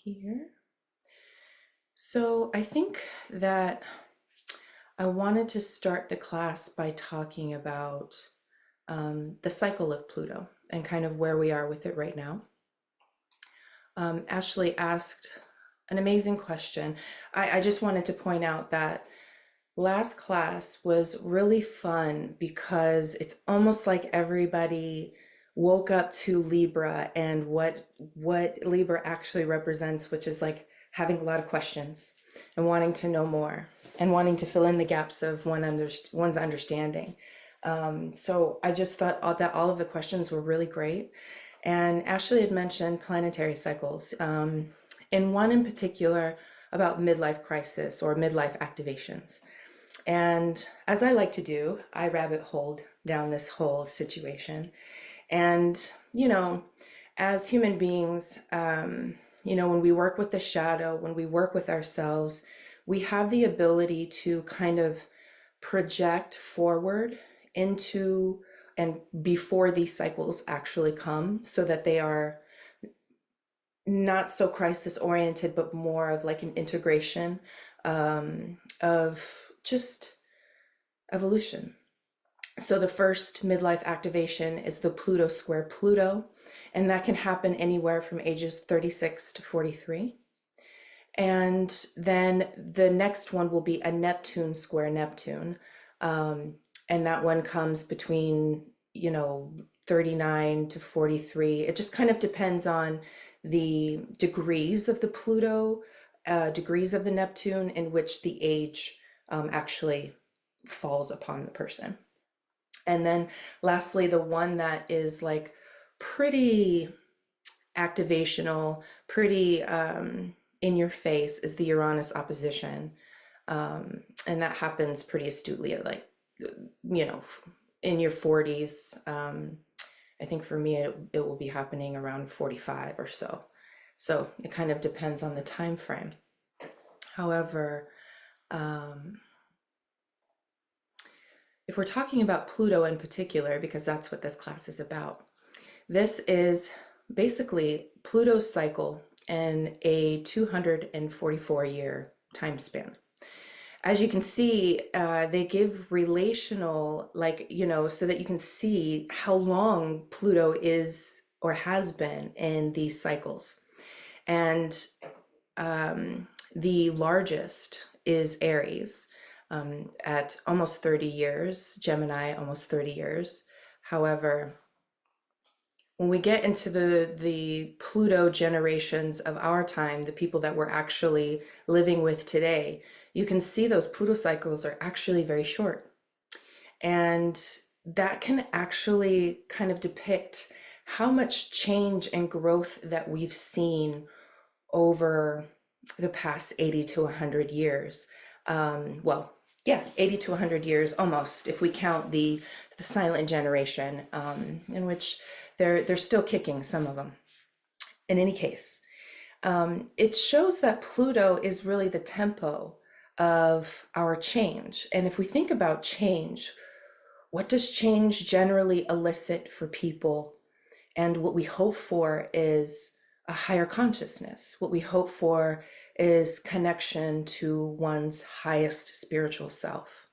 here. So I think that I wanted to start the class by talking about the cycle of Pluto and kind of where we are with it right now. Ashley asked an amazing question. I just wanted to point out that last class was really fun because it's almost like everybody woke up to Libra and what Libra actually represents, which is like having a lot of questions and wanting to know more and wanting to fill in the gaps of one's understanding. So I just thought that all of the questions were really great. And Ashley had mentioned planetary cycles, in one in particular about midlife crisis or midlife activations. And as I like to do, I rabbit holed down this whole situation. And, as human beings, when we work with the shadow, when we work with ourselves, we have the ability to kind of project forward into and before these cycles actually come so that they are not so crisis oriented, but more of like an integration of just evolution. So the first midlife activation is the Pluto square Pluto, and that can happen anywhere from ages 36 to 43. And then the next one will be a Neptune square Neptune. And that one comes between, 39 to 43. It just kind of depends on the degrees of the Pluto, degrees of the Neptune, in which the age actually falls upon the person. And then lastly, the one that is like pretty activational, pretty in your face is the Uranus opposition. And that happens pretty astutely at like, in your 40s. I think for me, it will be happening around 45 or so. So it kind of depends on the time frame. However, if we're talking about Pluto in particular, because that's what this class is about, this is basically Pluto's cycle in a 244-year time span. As you can see, they give relational, so that you can see how long Pluto is or has been in these cycles. And the largest is Aries, at almost 30 years, Gemini, almost 30 years. However, when we get into the Pluto generations of our time, the people that we're actually living with today, you can see those Pluto cycles are actually very short. And that can actually kind of depict how much change and growth that we've seen over the past 80 to 100 years. 80 to 100 years almost, if we count the silent generation, in which they're still kicking, some of them. In any case, it shows that Pluto is really the tempo of our change. And if we think about change, what does change generally elicit for people? And what we hope for is a higher consciousness. What we hope for is connection to one's highest spiritual self.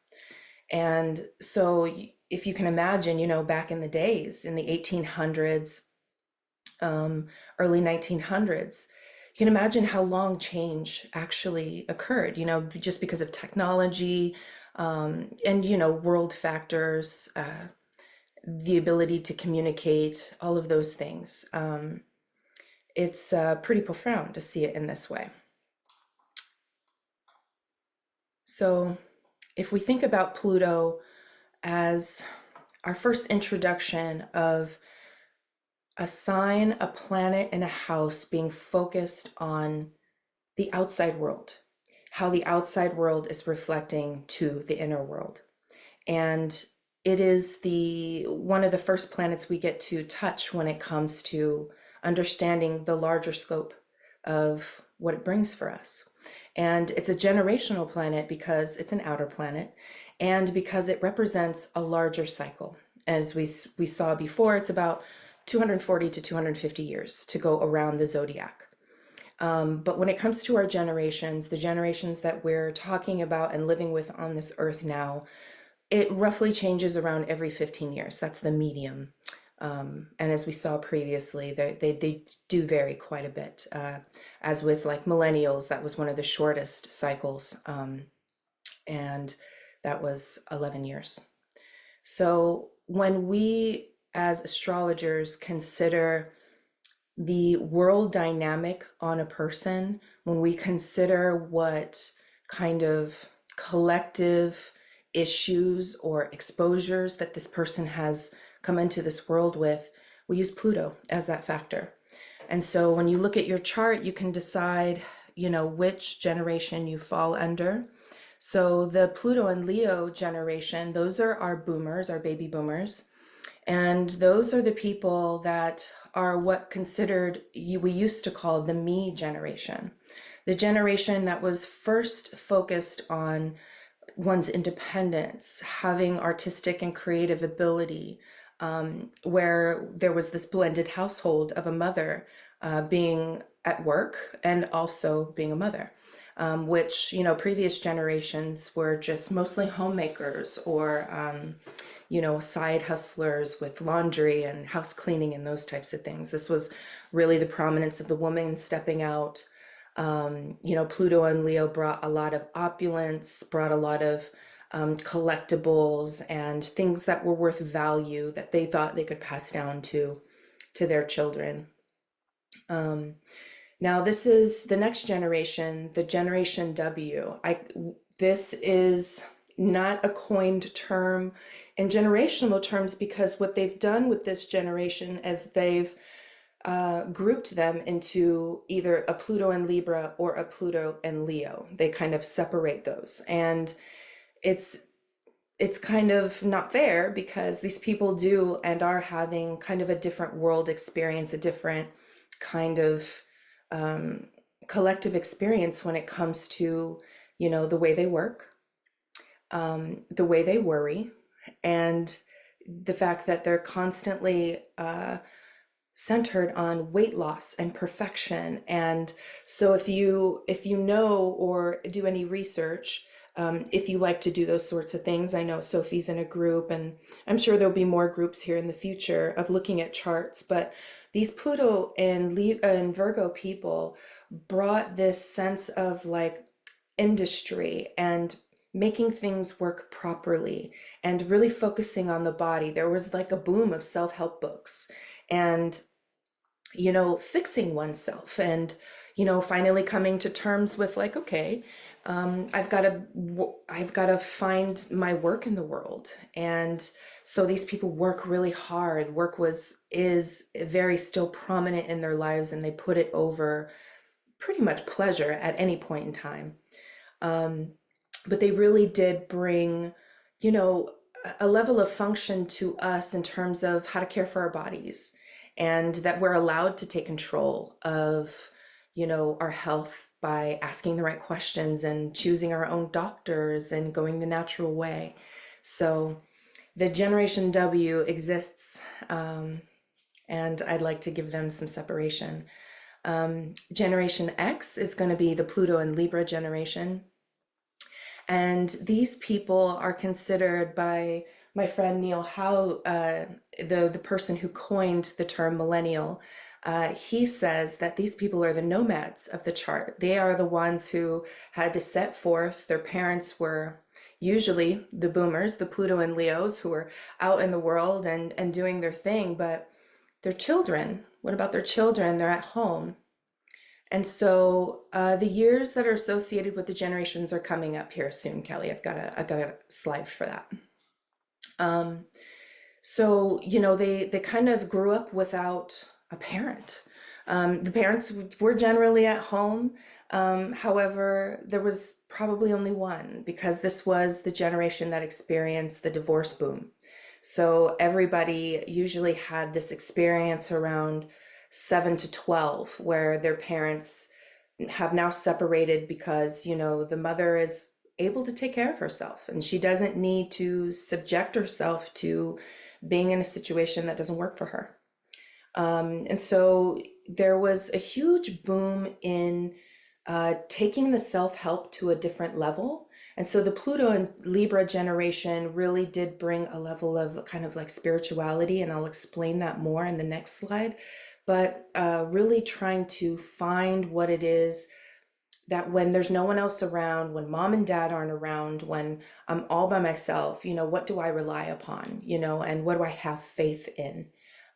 And so if you can imagine, back in the days, in the 1800s, early 1900s, you can imagine how long change actually occurred, just because of technology, and, world factors, the ability to communicate, all of those things. It's pretty profound to see it in this way. So if we think about Pluto as our first introduction of a sign, a planet, and a house being focused on the outside world, how the outside world is reflecting to the inner world. And it is one of the first planets we get to touch when it comes to understanding the larger scope of what it brings for us. And it's a generational planet because it's an outer planet and because it represents a larger cycle. As we saw before, it's about 240 to 250 years to go around the zodiac. But when it comes to our generations, the generations that we're talking about and living with on this earth now, it roughly changes around every 15 years. That's the medium. And as we saw previously, they do vary quite a bit. As with like millennials, that was one of the shortest cycles, and that was 11 years. So when we as astrologers consider the world dynamic on a person, when we consider what kind of collective issues or exposures that this person has come into this world with, we use Pluto as that factor. And so when you look at your chart, you can decide, which generation you fall under. So the Pluto and Leo generation, those are our boomers, our baby boomers. And those are the people that are what considered we used to call the me generation. The generation that was first focused on one's independence, having artistic and creative ability, where there was this blended household of a mother being at work and also being a mother, which, previous generations were just mostly homemakers or, side hustlers with laundry and house cleaning and those types of things. This was really the prominence of the woman stepping out. Pluto and Leo brought a lot of opulence, brought a lot of collectibles and things that were worth value that they thought they could pass down to their children. Now this is the next generation, the Generation W. This is not a coined term in generational terms, because what they've done with this generation is they've grouped them into either a Pluto and Libra or a Pluto and Leo. They kind of separate those. And it's kind of not fair, because these people do and are having kind of a different world experience, a different kind of collective experience when it comes to, the way they work, the way they worry, and the fact that they're constantly centered on weight loss and perfection. And so if you know or do any research, if you like to do those sorts of things, I know Sophie's in a group, and I'm sure there'll be more groups here in the future of looking at charts. But these Pluto and Virgo people brought this sense of like industry and making things work properly and really focusing on the body. There was like a boom of self-help books and, fixing oneself and, finally coming to terms with like, okay, I've got to find my work in the world. And so these people work really hard. Work is very still prominent in their lives, and they put it over pretty much pleasure at any point in time. But they really did bring, you know, a level of function to us in terms of how to care for our bodies, and that we're allowed to take control of, our health by asking the right questions and choosing our own doctors and going the natural way. So the Generation W exists, and I'd like to give them some separation. Generation X is going to be the Pluto and Libra generation. And these people are considered by my friend Neil Howe, the person who coined the term millennial. He says that these people are the nomads of the chart. They are the ones who had to set forth. Their parents were usually the boomers, the Pluto and Leos, who were out in the world and doing their thing. But their children, what about their children? They're at home. And so the years that are associated with the generations are coming up here soon, Kelly. I've got a slide for that. So, they kind of grew up without a parent. The parents were generally at home. However, there was probably only one, because this was the generation that experienced the divorce boom. So everybody usually had this experience around 7 to 12, where their parents have now separated because, the mother is able to take care of herself and she doesn't need to subject herself to being in a situation that doesn't work for her. And so there was a huge boom in taking the self-help to a different level. And so the Pluto and Libra generation really did bring a level of kind of like spirituality, and I'll explain that more in the next slide. But really trying to find what it is that when there's no one else around, when mom and dad aren't around, when I'm all by myself, what do I rely upon, and what do I have faith in?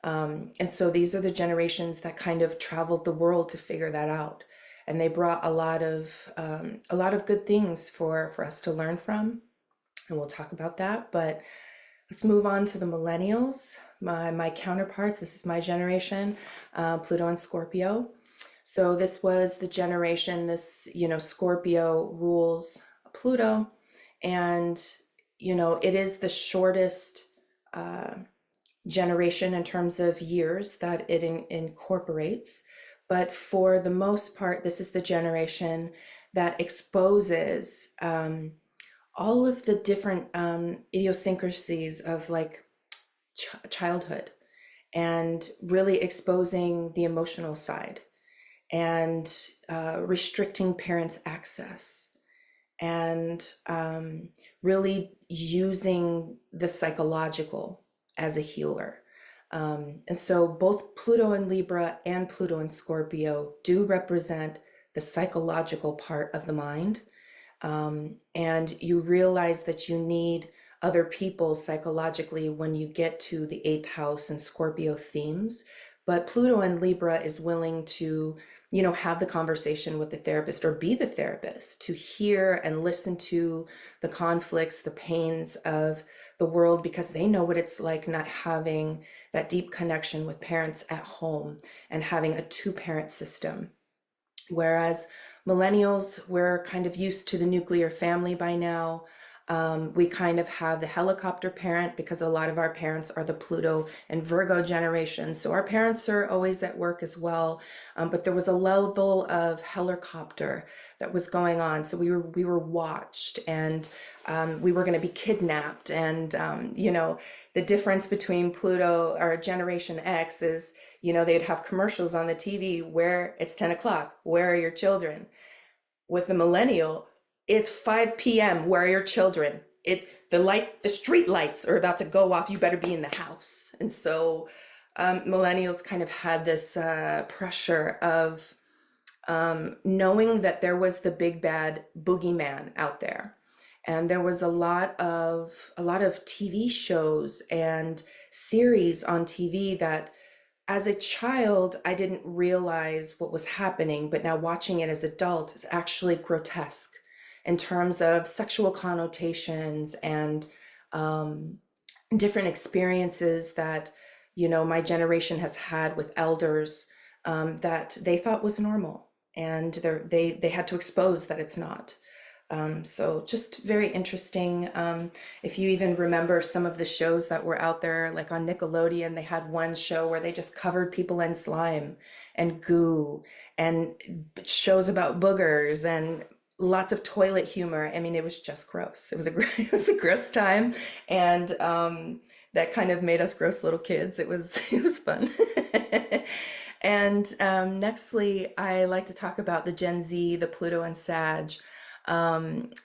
And so these are the generations that kind of traveled the world to figure that out. And they brought a lot of good things for us to learn from. And we'll talk about that. But let's move on to the millennials, my counterparts. This is my generation, Pluto and Scorpio. So this was the generation, Scorpio rules Pluto, and, it is the shortest uh, generation in terms of years that it incorporates. But for the most part, this is the generation that exposes all of the different idiosyncrasies of like childhood, and really exposing the emotional side, and restricting parents' access, and really using the psychological as a healer. And so both Pluto and Libra and Pluto and Scorpio do represent the psychological part of the mind. And you realize that you need other people psychologically when you get to the eighth house and Scorpio themes. But Pluto and Libra is willing to, have the conversation with the therapist, or be the therapist, to hear and listen to the conflicts, the pains of the world, because they know what it's like not having that deep connection with parents at home and having a two-parent system. Whereas millennials, we're kind of used to the nuclear family by now. We kind of have the helicopter parent, because a lot of our parents are the Pluto and Virgo generation. So our parents are always at work as well. But there was a level of helicopter that was going on. So we were watched, and we were going to be kidnapped. And the difference between Pluto or Generation X is, they'd have commercials on the TV where it's 10 o'clock. Where are your children? With the millennial, it's 5 p.m. Where are your children? The street lights are about to go off. You better be in the house. And so millennials kind of had this pressure of knowing that there was the big bad boogeyman out there. And there was a lot of TV shows and series on TV that, as a child, I didn't realize what was happening, but now watching it as adult is actually grotesque in terms of sexual connotations and different experiences that, my generation has had with elders, that they thought was normal, and they had to expose that it's not. So just very interesting. If you even remember some of the shows that were out there, like on Nickelodeon, they had one show where they just covered people in slime and goo, and shows about boogers and lots of toilet humor. I mean, it was just gross. It was a it was a gross time, and that kind of made us gross little kids. It was fun. And nextly, I like to talk about the Gen Z, the Pluto and Sag.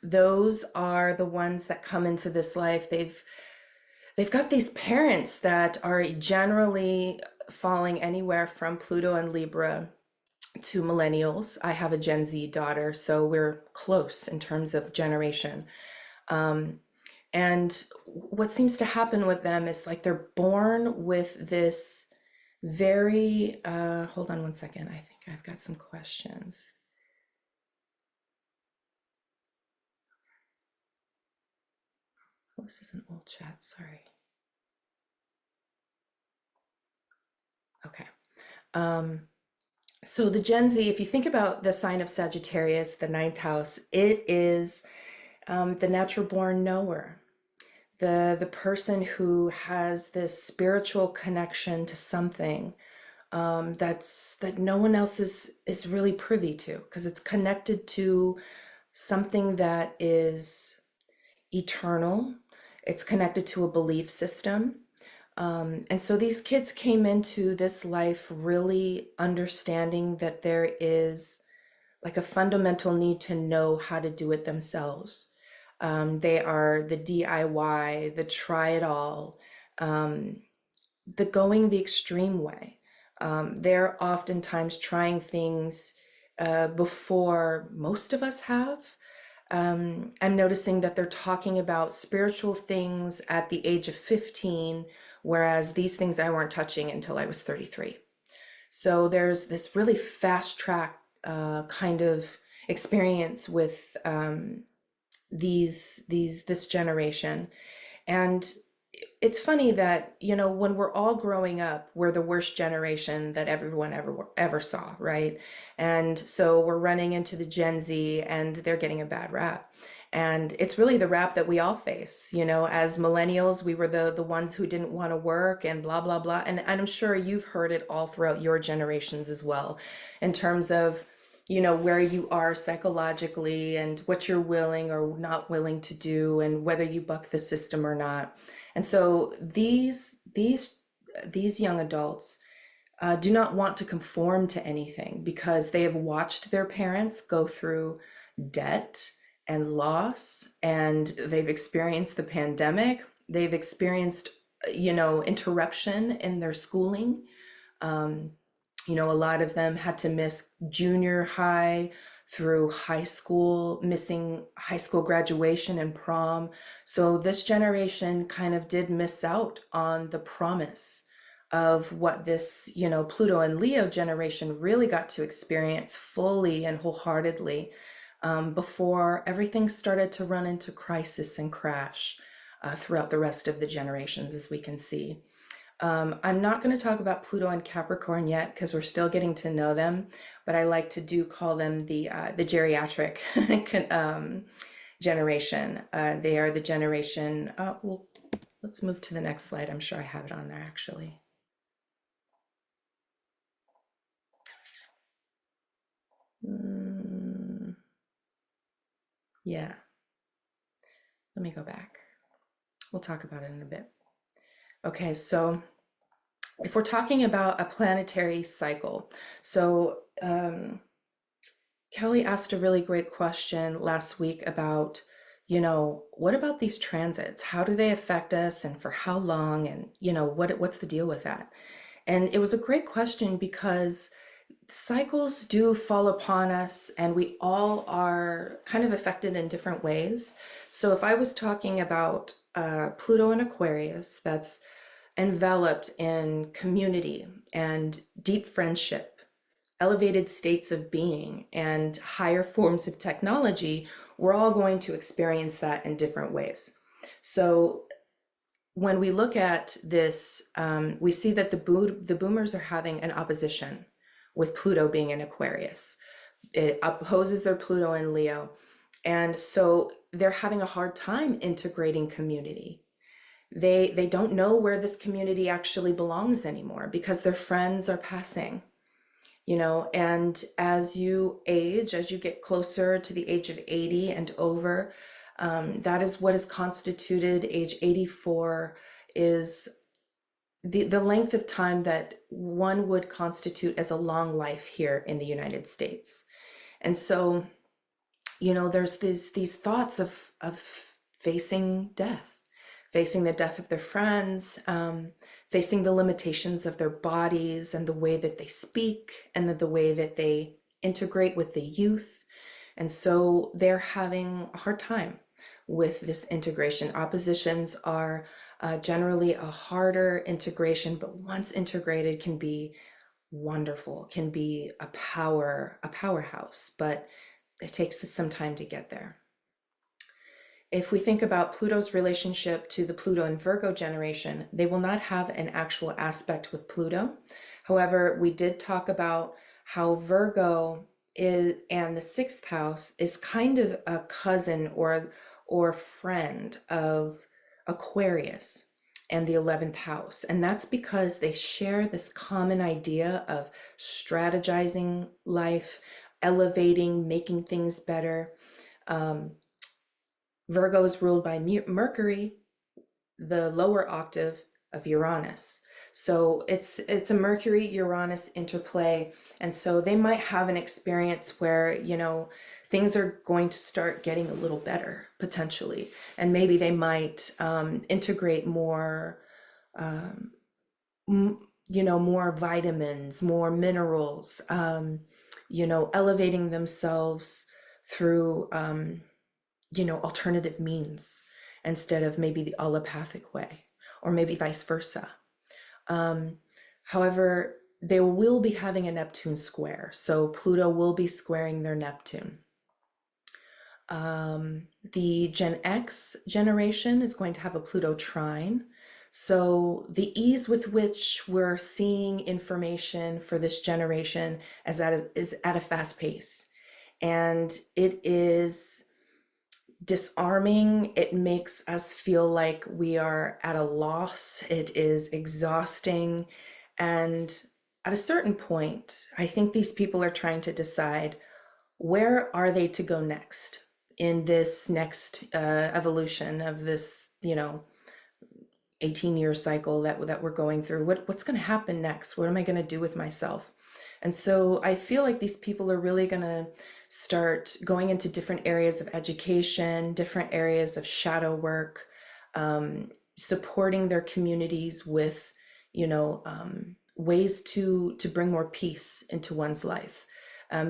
Those are the ones that come into this life. They've got these parents that are generally falling anywhere from Pluto and Libra to millennials. I have a Gen Z daughter, so we're close in terms of generation. Um, and what seems to happen with them is like they're born with this very, hold on one second. I think I've got some questions. Oh, this is an old chat, sorry. Okay. Um, so the Gen Z, if you think about the sign of Sagittarius, the ninth house, it is the natural born knower, the person who has this spiritual connection to something, that no one else is really privy to, because it's connected to something that is eternal. It's connected to a belief system. And so these kids came into this life really understanding that there is like a fundamental need to know how to do it themselves. They are the DIY, the try it all, um, the going the extreme way. They're oftentimes trying things before most of us have. I'm noticing that they're talking about spiritual things at the age of 15, whereas these things I weren't touching until I was 33. So there's this really fast track kind of experience with this generation. And it's funny that, when we're all growing up, we're the worst generation that everyone ever saw, right? And so we're running into the Gen Z and they're getting a bad rap. And it's really the rap that we all face. As millennials, we were the ones who didn't want to work and blah, blah, blah. And I'm sure you've heard it all throughout your generations as well, in terms of where you are psychologically and what you're willing or not willing to do and whether you buck the system or not. And so these young adults do not want to conform to anything because they have watched their parents go through debt and loss, and they've experienced the pandemic. They've experienced, interruption in their schooling. Um, a lot of them had to miss junior high through high school, missing high school graduation and prom. So this generation kind of did miss out on the promise of what this, Pluto and Leo generation really got to experience fully and wholeheartedly before everything started to run into crisis and crash throughout the rest of the generations, as we can see. I'm not going to talk about Pluto and Capricorn yet because we're still getting to know them, but I like to call them the geriatric generation. They are the generation. Well, let's move to the next slide. I'm sure I have it on there actually. Yeah, let me go back. We'll talk about it in a bit. Okay, so if we're talking about a planetary cycle, so Kelly asked a really great question last week about, what about these transits? How do they affect us and for how long? And, what's the deal with that? And it was a great question because cycles do fall upon us and we all are kind of affected in different ways. So if I was talking about Pluto and Aquarius, that's enveloped in community and deep friendship, elevated states of being, and higher forms of technology, we're all going to experience that in different ways. So when we look at this, we see that the boomers are having an opposition with Pluto being in Aquarius. It opposes their Pluto in Leo. And so they're having a hard time integrating community. They don't know where this community actually belongs anymore because their friends are passing. And as you age, as you get closer to the age of 80 and over, that is what is constituted. Age 84 is the length of time that one would constitute as a long life here in the United States. And so, there's these thoughts of facing death, facing the death of their friends, facing the limitations of their bodies and the way that they speak and the way that they integrate with the youth. And so they're having a hard time with this integration. Oppositions are generally a harder integration, but once integrated can be wonderful, can be a powerhouse, but it takes some time to get there. If we think about Pluto's relationship to the Pluto and Virgo generation, they will not have an actual aspect with Pluto. However, we did talk about how Virgo is, and the sixth house is kind of a cousin or friend of Aquarius and the 11th house. And that's because they share this common idea of strategizing life, elevating, making things better. Virgo is ruled by Mercury, the lower octave of Uranus. So it's a Mercury Uranus interplay, and so they might have an experience where, things are going to start getting a little better potentially, and maybe they might integrate more, um, more vitamins, more minerals, elevating themselves through, alternative means instead of maybe the allopathic way, or maybe vice versa. Um, However, they will be having a Neptune square. So Pluto will be squaring their Neptune. The Gen X generation is going to have a Pluto trine. So the ease with which we're seeing information for this generation is at a fast pace. And it is disarming. It makes us feel like we are at a loss. It is exhausting. And at a certain point, I think these people are trying to decide, where are they to go next in this next evolution of this, 18-year cycle that we're going through. What's going to happen next? What am I going to do with myself? And so I feel like these people are really going to start going into different areas of education, different areas of shadow work, supporting their communities with, ways to bring more peace into one's life.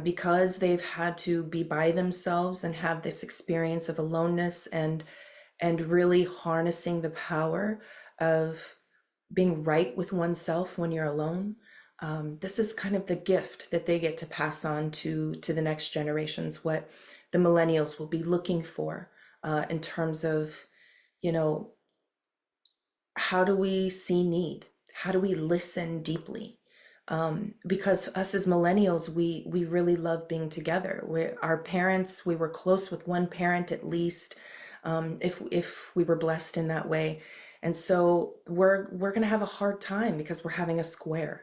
Because they've had to be by themselves and have this experience of aloneness, and really harnessing the power of being right with oneself when you're alone. This is kind of the gift that they get to pass on to the next generations, what the millennials will be looking for, in terms of, you know, how do we see need? How do we listen deeply? Because us as millennials, we really love being together. Our parents, we were close with one parent at least, if we were blessed in that way. And so we're going to have a hard time because we're having a square.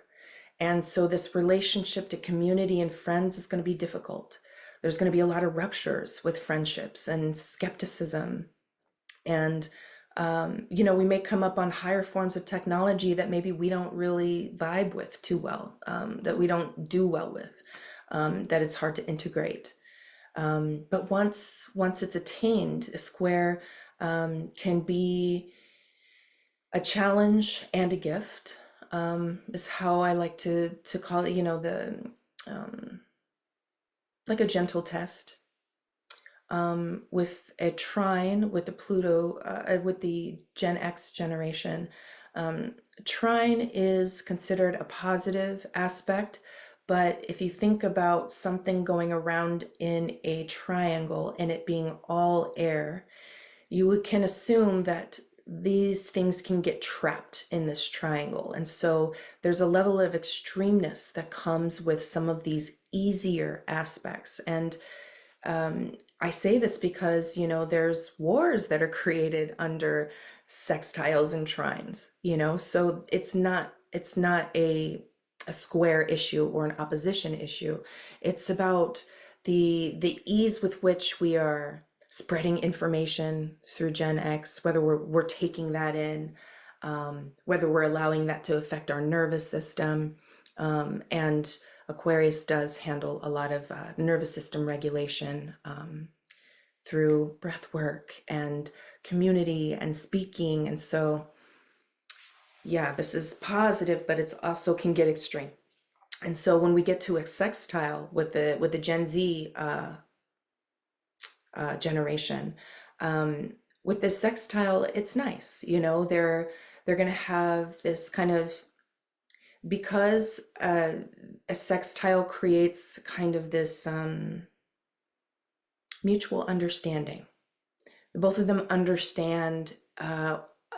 And so this relationship to community and friends is going to be difficult. There's going to be a lot of ruptures with friendships and skepticism. And, we may come up on higher forms of technology that maybe we don't really vibe with too well, that we don't do well with, that it's hard to integrate. But once it's attained, a square can be a challenge and a gift, is how I like to call it, the like a gentle test. With a trine with the Pluto, with the Gen X generation. Trine is considered a positive aspect, but if you think about something going around in a triangle and it being all air, you can assume that these things can get trapped in this triangle. And so there's a level of extremeness that comes with some of these easier aspects. And I say this because, there's wars that are created under sextiles and trines, so it's not a square issue or an opposition issue. It's about the ease with which we are spreading information through Gen X, whether we're taking that in, whether we're allowing that to affect our nervous system, and Aquarius does handle a lot of nervous system regulation, through breath work and community and speaking. And so, yeah, this is positive, but it's also can get extreme. And so when we get to a sextile with the Gen Z generation, with this sextile, it's nice. They're going to have this kind of, because a sextile creates kind of this mutual understanding. Both of them understand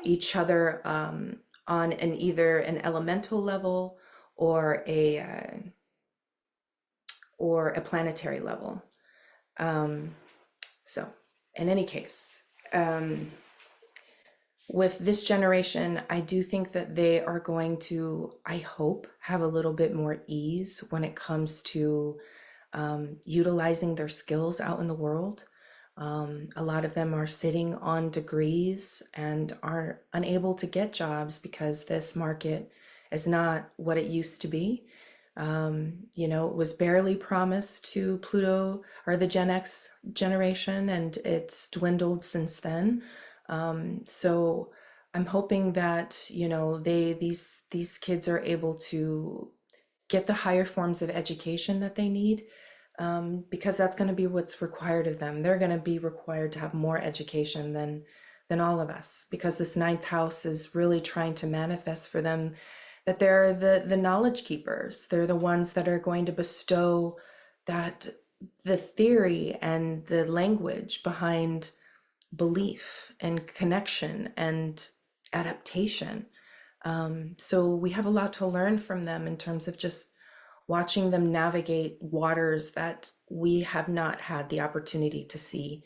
each other, on either an elemental level or a planetary level. So, in any case, with this generation, I do think that they are going to, I hope, have a little bit more ease when it comes to utilizing their skills out in the world. A lot of them are sitting on degrees and are unable to get jobs because this market is not what it used to be. It was barely promised to Pluto or the Gen X generation, and it's dwindled since then. So I'm hoping that, these kids are able to get the higher forms of education that they need, because that's going to be what's required of them. They're going to be required to have more education than all of us, because this ninth house is really trying to manifest for them that they're the knowledge keepers. They're the ones that are going to bestow that the theory and the language behind belief and connection and adaptation. So we have a lot to learn from them in terms of just watching them navigate waters that we have not had the opportunity to see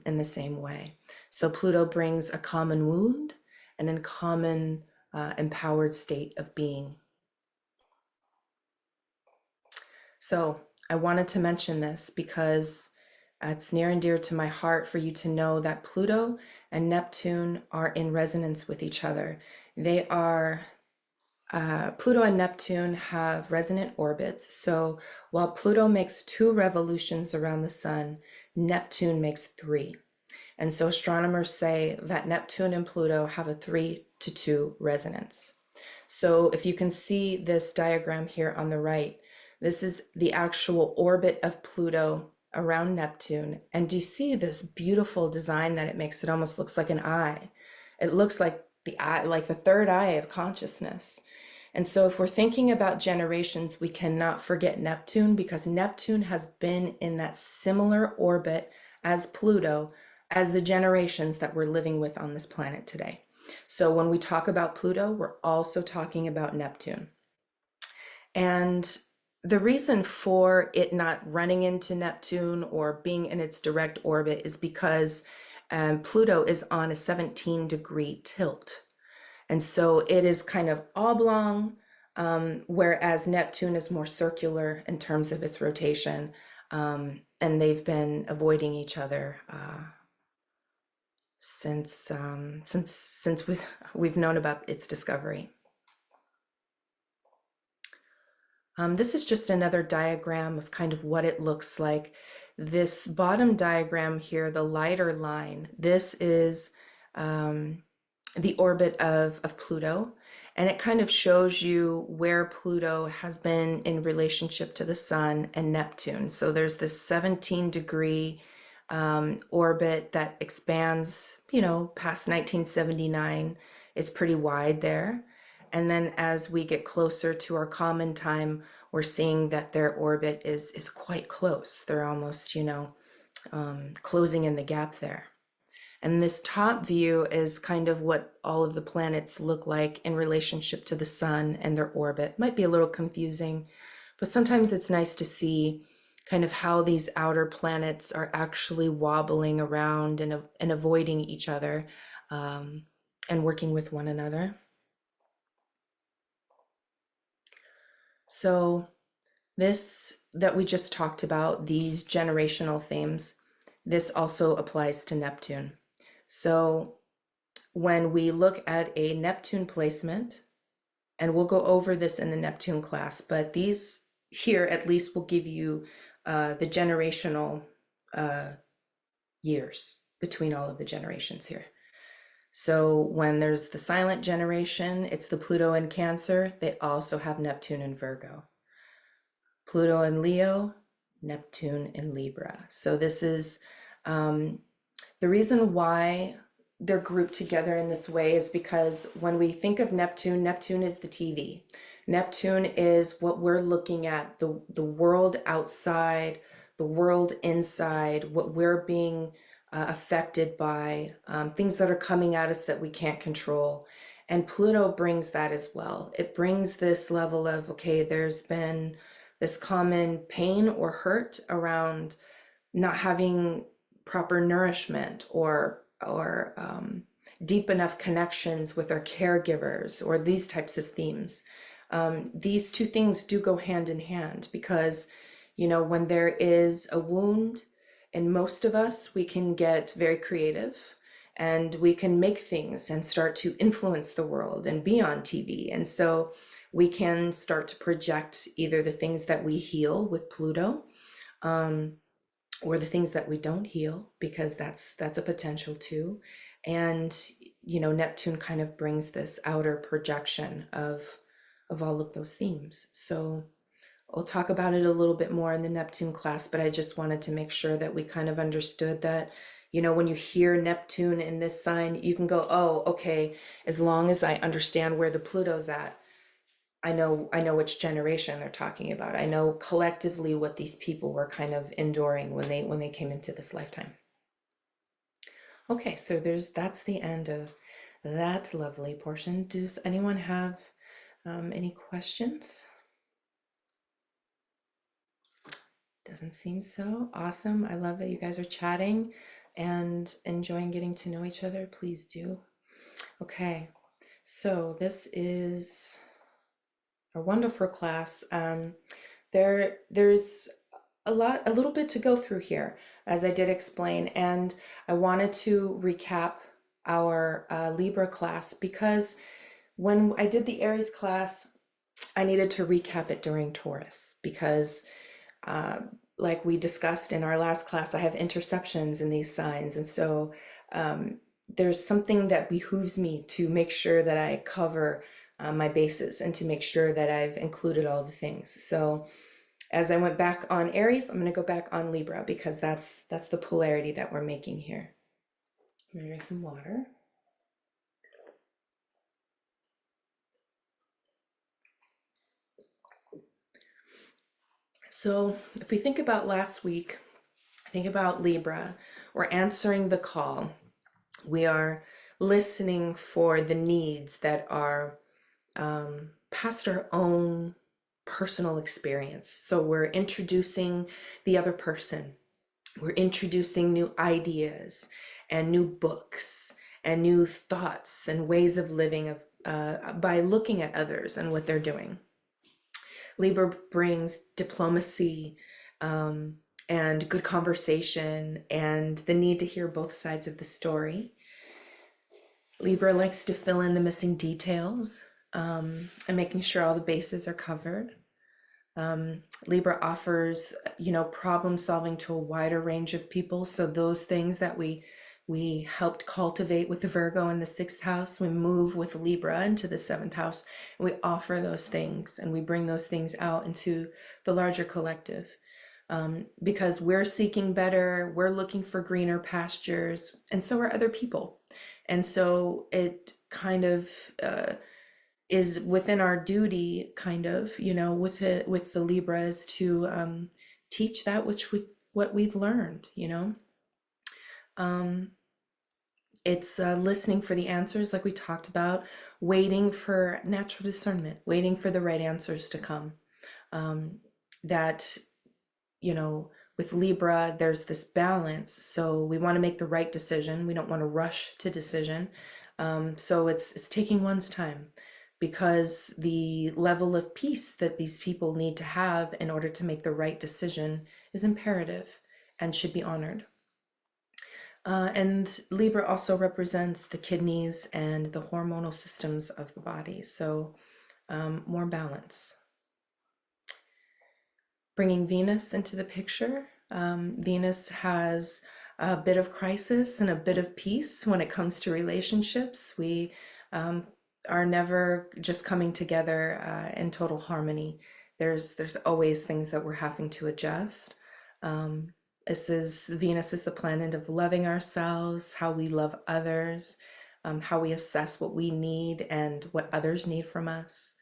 in the same way. So Pluto brings a common wound and a common empowered state of being. So I wanted to mention this because it's near and dear to my heart for you to know that Pluto and Neptune are in resonance with each other. They are Pluto and Neptune have resonant orbits. So while Pluto makes 2 revolutions around the sun, Neptune makes 3. And so astronomers say that Neptune and Pluto have a 3-to-2 resonance. So if you can see this diagram here on the right, this is the actual orbit of Pluto around Neptune. And do you see this beautiful design that it makes? It almost looks like an eye. It looks like the eye, like the third eye of consciousness. And so if we're thinking about generations, we cannot forget Neptune, because Neptune has been in that similar orbit as Pluto as the generations that we're living with on this planet today. So when we talk about Pluto, we're also talking about Neptune. And the reason for it not running into Neptune or being in its direct orbit is because Pluto is on a 17-degree tilt. And so it is kind of oblong, whereas Neptune is more circular in terms of its rotation. And they've been avoiding each other since we've known about its discovery. This is just another diagram of kind of what it looks like. This bottom diagram here, the lighter line, this is the orbit of Pluto, and it kind of shows you where Pluto has been in relationship to the sun and Neptune. So there's this 17-degree orbit that expands, past 1979. It's pretty wide there. And then as we get closer to our common time, we're seeing that their orbit is quite close. They're almost, closing in the gap there. And this top view is kind of what all of the planets look like in relationship to the sun and their orbit. Might be a little confusing, but sometimes it's nice to see kind of how these outer planets are actually wobbling around and avoiding each other, and working with one another. So this that we just talked about, these generational themes, this also applies to Neptune. So when we look at a Neptune placement, and we'll go over this in the Neptune class, but these here at least will give you the generational years between all of the generations here. So when there's the silent generation, it's the Pluto in Cancer. They also have Neptune in Virgo. Pluto in Leo, Neptune in Libra. So this is the reason why they're grouped together in this way is because when we think of Neptune, Neptune is the TV. Neptune is what we're looking at, the world outside, the world inside, what we're being affected by, things that are coming at us that we can't control. And Pluto brings that as well. It brings this level of, okay, there's been this common pain or hurt around not having proper nourishment or deep enough connections with our caregivers, or these types of themes. These two things do go hand in hand, because when there is a wound And most of us, we can get very creative and we can make things and start to influence the world and be on TV. And so we can start to project either the things that we heal with Pluto, um, or the things that we don't heal, because that's a potential too. And Neptune kind of brings this outer projection of all of those themes. So we'll talk about it a little bit more in the Neptune class, but I just wanted to make sure that we kind of understood that, when you hear Neptune in this sign, you can go, oh, okay, as long as I understand where the Pluto's at, I know which generation they're talking about. I know collectively what these people were kind of enduring when they came into this lifetime. Okay, so that's the end of that lovely portion. Does anyone have any questions? Doesn't seem so. Awesome. I love that you guys are chatting and enjoying getting to know each other. Please do. Okay, so this is a wonderful class. There's a little bit to go through here, as I did explain, and I wanted to recap our Libra class, because when I did the Aries class, I needed to recap it during Taurus, because uh, like we discussed in our last class, I have interceptions in these signs, and so there's something that behooves me to make sure that I cover my bases and to make sure that I've included all the things. So as I went back on Aries, I'm going to go back on Libra, because that's the polarity that we're making here. I'm going to drink some water. So if we think about last week, think about Libra, we're answering the call. We are listening for the needs that are past our own personal experience. So we're introducing the other person. We're introducing new ideas and new books and new thoughts and ways of living by looking at others and what they're doing. Libra brings diplomacy, and good conversation and the need to hear both sides of the story. Libra likes to fill in the missing details, and making sure all the bases are covered. Libra offers, problem solving to a wider range of people. So those things that we helped cultivate with the Virgo in the 6th house, we move with Libra into the 7th house, and we offer those things and we bring those things out into the larger collective. Because we're seeking better, we're looking for greener pastures, and so are other people. And so it kind of is within our duty, kind of, with the Libras to teach that what we've learned. It's listening for the answers, like we talked about, waiting for natural discernment, waiting for the right answers to come. That, with Libra, there's this balance. So we want to make the right decision. We don't want to rush to decision. So it's taking one's time, because the level of peace that these people need to have in order to make the right decision is imperative and should be honored. And Libra also represents the kidneys and the hormonal systems of the body. So more balance. Bringing Venus into the picture. Venus has a bit of crisis and a bit of peace when it comes to relationships. We are never just coming together in total harmony. There's always things that we're having to adjust. Venus is the planet of loving ourselves, how we love others, how we assess what we need and what others need from us.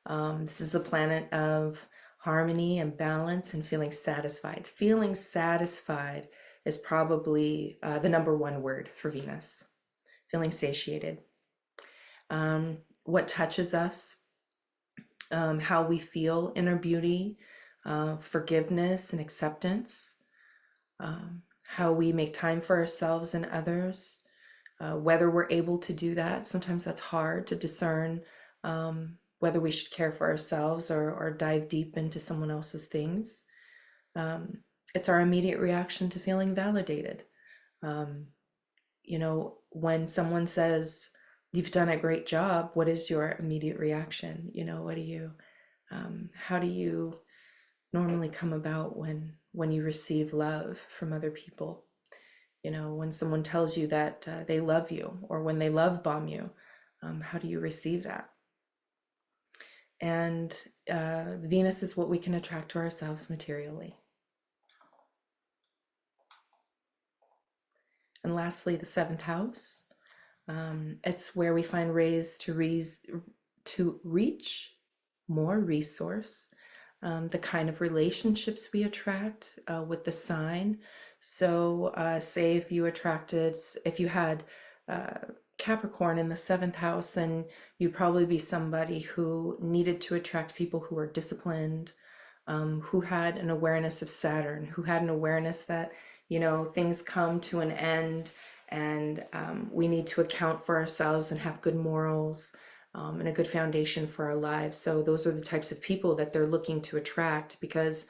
This is the planet of harmony and balance and feeling satisfied. Feeling satisfied is probably the number one word for Venus. Feeling satiated. What touches us, how we feel inner beauty, forgiveness and acceptance, how we make time for ourselves and others, whether we're able to do that. Sometimes that's hard to discern, whether we should care for ourselves or dive deep into someone else's things. It's our immediate reaction to feeling validated. Um, when someone says, you've done a great job, what is your immediate reaction? How do you normally come about when you receive love from other people? When someone tells you that they love you, or when they love bomb you, how do you receive that? And Venus is what we can attract to ourselves materially. And lastly, the seventh house. It's where we find ways to reach more resource, the kind of relationships we attract with the sign. So, say if you had uh, Capricorn in the seventh house, then you'd probably be somebody who needed to attract people who are disciplined, who had an awareness of Saturn, who had an awareness that, things come to an end, and we need to account for ourselves and have good morals, and a good foundation for our lives. So those are the types of people that they're looking to attract, because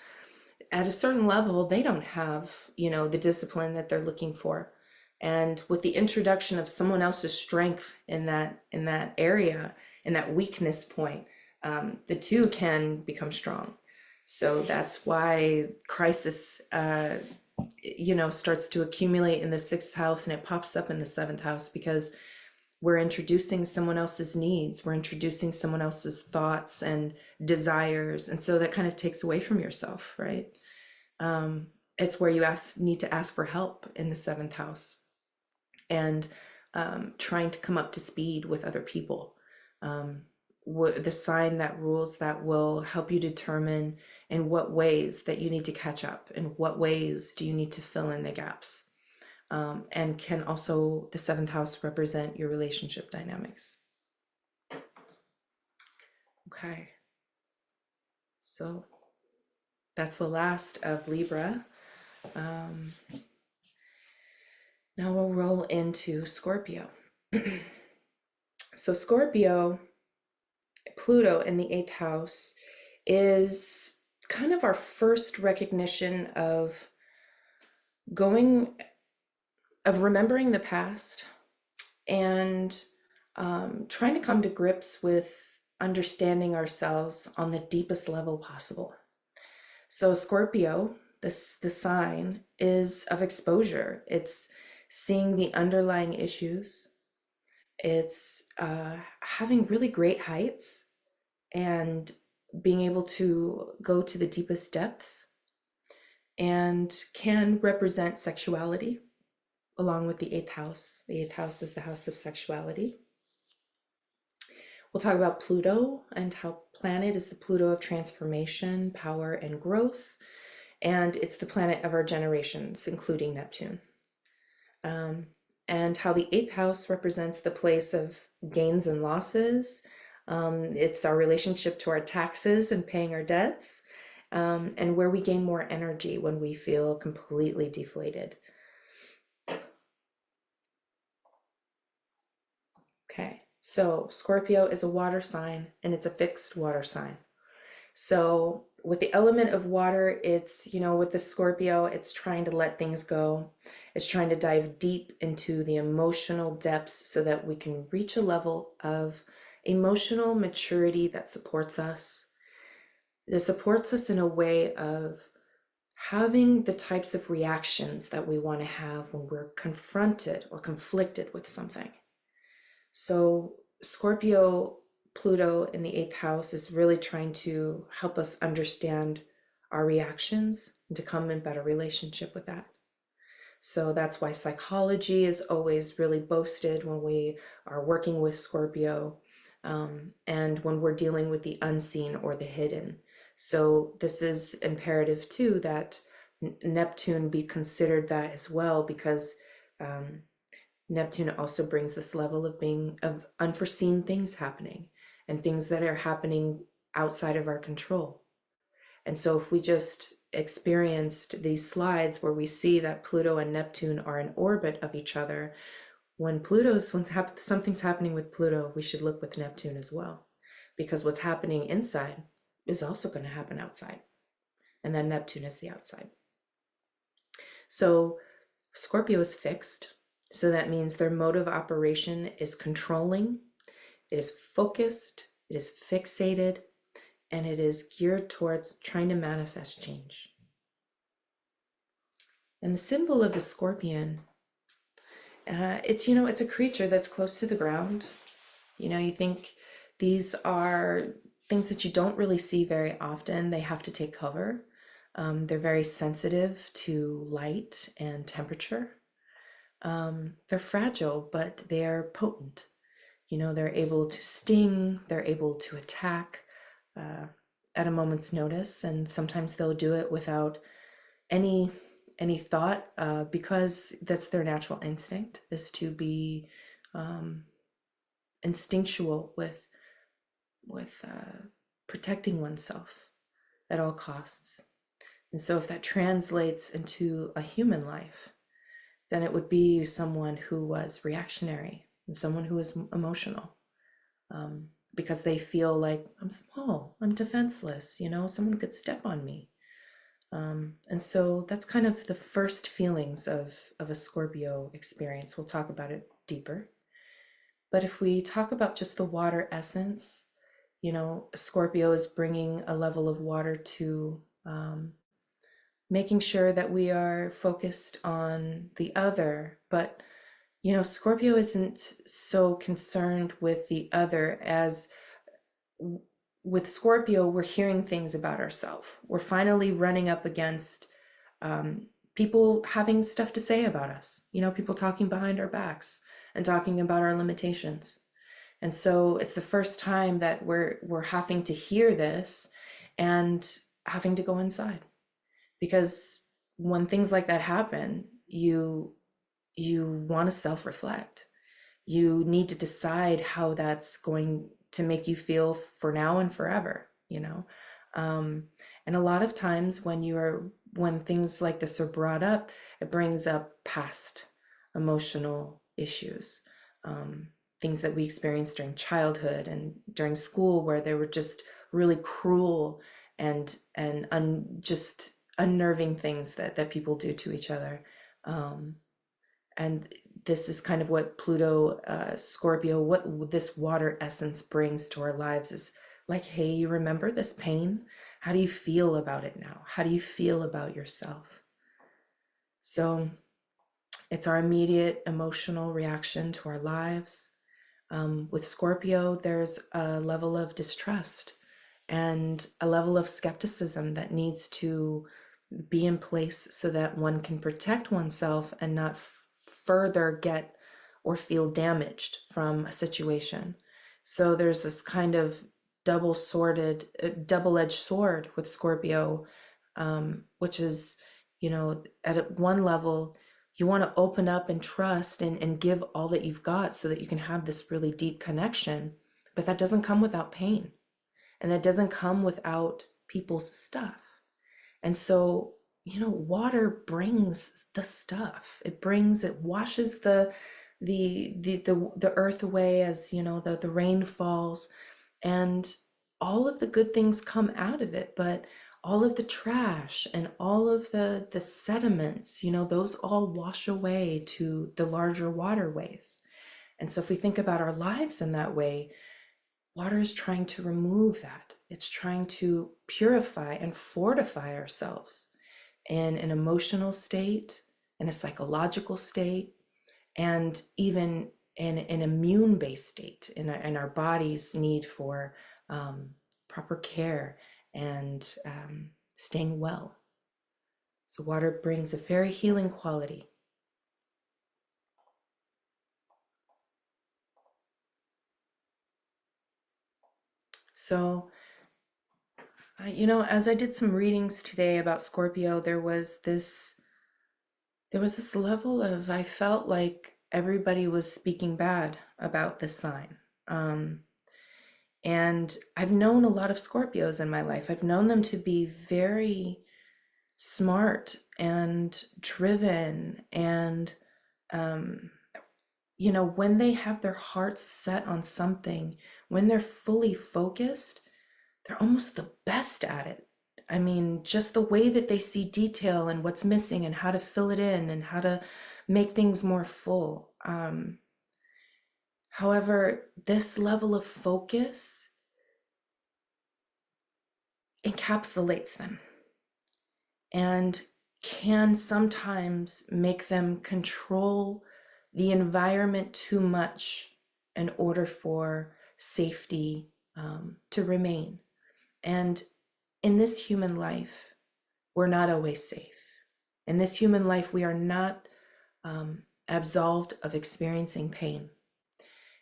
at a certain level, they don't have, the discipline that they're looking for. And with the introduction of someone else's strength in that area, in that weakness point, the two can become strong. So that's why crisis, starts to accumulate in the sixth house, and it pops up in the seventh house, because we're introducing someone else's needs, we're introducing someone else's thoughts and desires, and so that kind of takes away from yourself, right? It's where you need to ask for help in the seventh house, and trying to come up to speed with other people. The sign that rules that will help you determine in what ways that you need to catch up, in what ways do you need to fill in the gaps. And can also, the seventh house, represent your relationship dynamics. Okay, so that's the last of Libra. Now we'll roll into Scorpio. So Scorpio, Pluto in the eighth house, is kind of our first recognition of remembering the past, and trying to come to grips with understanding ourselves on the deepest level possible. So Scorpio, the sign, is of exposure. It's seeing the underlying issues. It's having really great heights and being able to go to the deepest depths, and can represent sexuality along with the eighth house. The eighth house is the house of sexuality. We'll talk about Pluto, and how planet is the Pluto of transformation, power, and growth. And it's the planet of our generations, including Neptune. And how the eighth house represents the place of gains and losses. It's our relationship to our taxes and paying our debts, and where we gain more energy when we feel completely deflated. Okay, so Scorpio is a water sign, and it's a fixed water sign. So with the element of water, it's, with the Scorpio, it's trying to let things go. It's trying to dive deep into the emotional depths so that we can reach a level of emotional maturity that supports us. That supports us in a way of having the types of reactions that we want to have when we're confronted or conflicted with something. So Scorpio, Pluto in the eighth house is really trying to help us understand our reactions and to come in better relationship with that. So that's why psychology is always really boasted when we are working with Scorpio, and when we're dealing with the unseen or the hidden. So this is imperative too, that Neptune be considered that as well, because Neptune also brings this level of unforeseen things happening, and things that are happening outside of our control. And so if we just experienced these slides where we see that Pluto and Neptune are in orbit of each other, when something's happening with Pluto, we should look with Neptune as well, because what's happening inside is also going to happen outside. And then Neptune is the outside. So Scorpio is fixed. So that means their mode of operation is controlling, it is focused, it is fixated, and it is geared towards trying to manifest change. And the symbol of the scorpion, it's a creature that's close to the ground. You think these are things that you don't really see very often. They have to take cover. They're very sensitive to light and temperature. They're fragile, but they're potent. They're able to sting, they're able to attack uh, at a moment's notice, and sometimes they'll do it without any any thought, because that's their natural instinct, is to be um, instinctual with protecting oneself at all costs. And so if that translates into a human life, then it would be someone who was reactionary and someone who was emotional, because they feel like, I'm small, I'm defenseless, someone could step on me. And so that's kind of the first feelings of a Scorpio experience. We'll talk about it deeper. But if we talk about just the water essence, Scorpio is bringing a level of water to making sure that we are focused on the other. But, Scorpio isn't so concerned with the other as with Scorpio, we're hearing things about ourselves. We're finally running up against people having stuff to say about us, people talking behind our backs and talking about our limitations. And so it's the first time that we're having to hear this and having to go inside. Because when things like that happen, you want to self-reflect. You need to decide how that's going to make you feel for now and forever. And a lot of times when things like this are brought up, it brings up past emotional issues, things that we experienced during childhood and during school, where they were just really cruel and just unnerving things that people do to each other. And this is kind of what Pluto, Scorpio, what this water essence brings to our lives, is like, hey, you remember this pain? How do you feel about it now? How do you feel about yourself? So it's our immediate emotional reaction to our lives. With Scorpio, there's a level of distrust and a level of skepticism that needs to be in place so that one can protect oneself and not further get or feel damaged from a situation. So there's this kind of double-edged sword with Scorpio, which is, at one level, you want to open up and trust and give all that you've got so that you can have this really deep connection. But that doesn't come without pain. And that doesn't come without people's stuff. And so, water brings the stuff. It washes the earth away as, the rain falls, and all of the good things come out of it. But all of the trash and all of the sediments, those all wash away to the larger waterways. And so if we think about our lives in that way, water is trying to remove that. It's trying to purify and fortify ourselves in an emotional state, in a psychological state, and even in an immune-based state, in our body's need for proper care and staying well. So water brings a very healing quality. So, as I did some readings today about Scorpio, there was this level of, I felt like everybody was speaking bad about this sign. And I've known a lot of Scorpios in my life. I've known them to be very smart and driven, and when they have their hearts set on something, when they're fully focused, they're almost the best at it. I mean, just the way that they see detail and what's missing and how to fill it in and how to make things more full. However, this level of focus encapsulates them and can sometimes make them control the environment too much in order for safety to remain. And in this human life, we're not always safe. In this human life, we are not absolved of experiencing pain.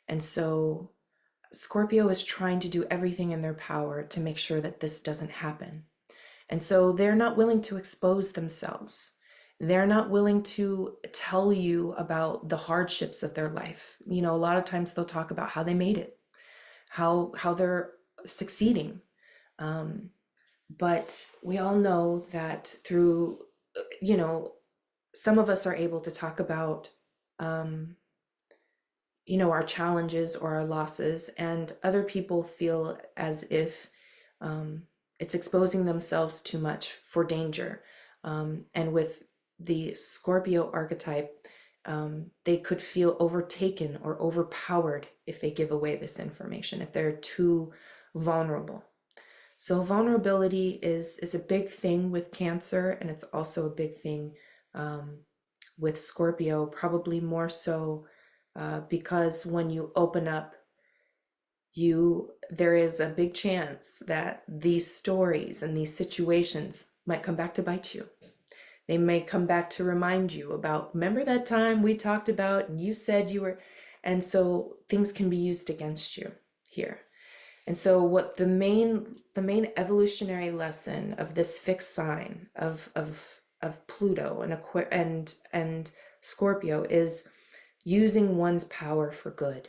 And so Scorpio is trying to do everything in their power to make sure that this doesn't happen. And so they're not willing to expose themselves. They're not willing to tell you about the hardships of their life. You know, a lot of times they'll talk about how they made it, how they're succeeding. But we all know that through, you know, some of us are able to talk about, you know, our challenges or our losses, and other people feel as if it's exposing themselves too much for danger. And with the Scorpio archetype, they could feel overtaken or overpowered if they give away this information, if they're too vulnerable. So vulnerability is a big thing with Cancer, and it's also a big thing with Scorpio, probably more so because when you open up, there is a big chance that these stories and these situations might come back to bite you. They may come back to remind you about, remember that time we talked about and you said you were, and so things can be used against you here. And so what the main evolutionary lesson of this fixed sign of Pluto and Scorpio is using one's power for good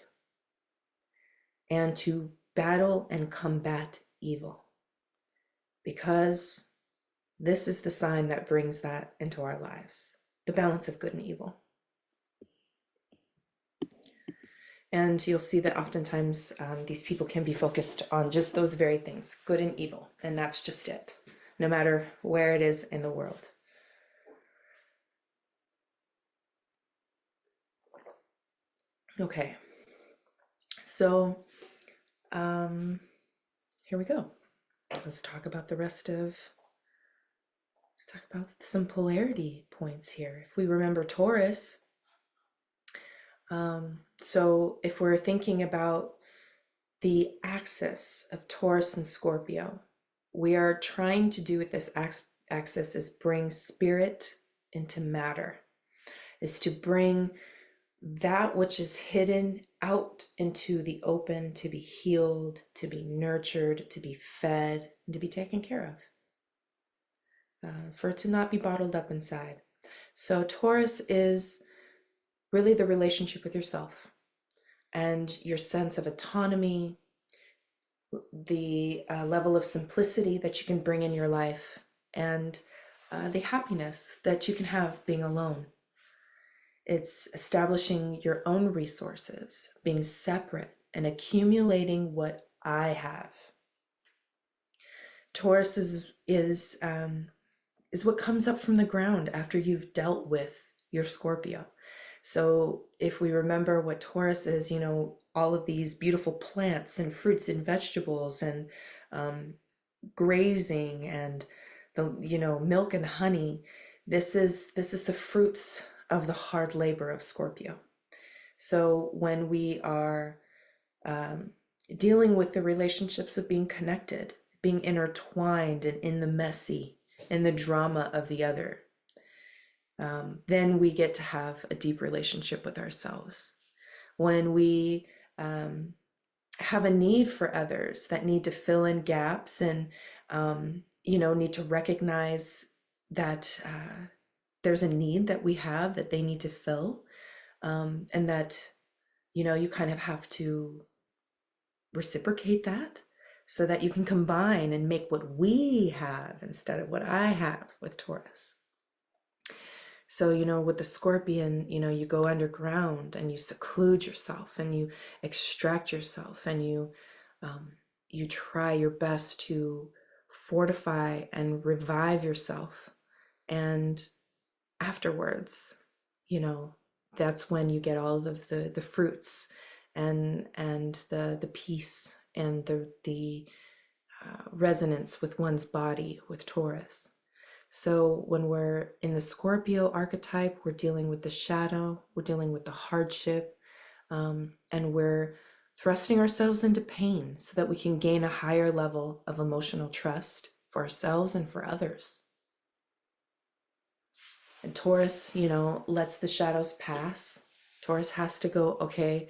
and to battle and combat evil, because this is the sign that brings that into our lives, the balance of good and evil. And you'll see that oftentimes these people can be focused on just those very things, good and evil, and that's just it, no matter where it is in the world. Okay, so here we go. Let's talk about some polarity points here. If we remember Taurus, so if we're thinking about the axis of Taurus and Scorpio, we are trying to do with this axis is bring spirit into matter, is to bring that which is hidden out into the open, to be healed, to be nurtured, to be fed, and to be taken care of, for it to not be bottled up inside. So Taurus is really the relationship with yourself and your sense of autonomy, the level of simplicity that you can bring in your life, and the happiness that you can have being alone. It's establishing your own resources, being separate, and accumulating what I have. Taurus is what comes up from the ground after you've dealt with your Scorpio. So if we remember what Taurus is, you know, all of these beautiful plants and fruits and vegetables and grazing and the, you know, milk and honey. This is the fruits of the hard labor of Scorpio. So when we are dealing with the relationships of being connected, being intertwined and in the messy, in the drama of the other, then we get to have a deep relationship with ourselves. When we have a need for others that need to fill in gaps and, you know, need to recognize that there's a need that we have that they need to fill, and that, you know, you kind of have to reciprocate that so that you can combine and make what we have instead of what I have with Taurus. So, you know, with the Scorpion, you know, you go underground and you seclude yourself and you extract yourself and you try your best to fortify and revive yourself. And afterwards, you know, that's when you get all of the fruits and the peace and the resonance with one's body with Taurus. So when we're in the Scorpio archetype, we're dealing with the shadow, we're dealing with the hardship, and we're thrusting ourselves into pain so that we can gain a higher level of emotional trust for ourselves and for others. And Taurus, you know, lets the shadows pass. Taurus has to go, okay,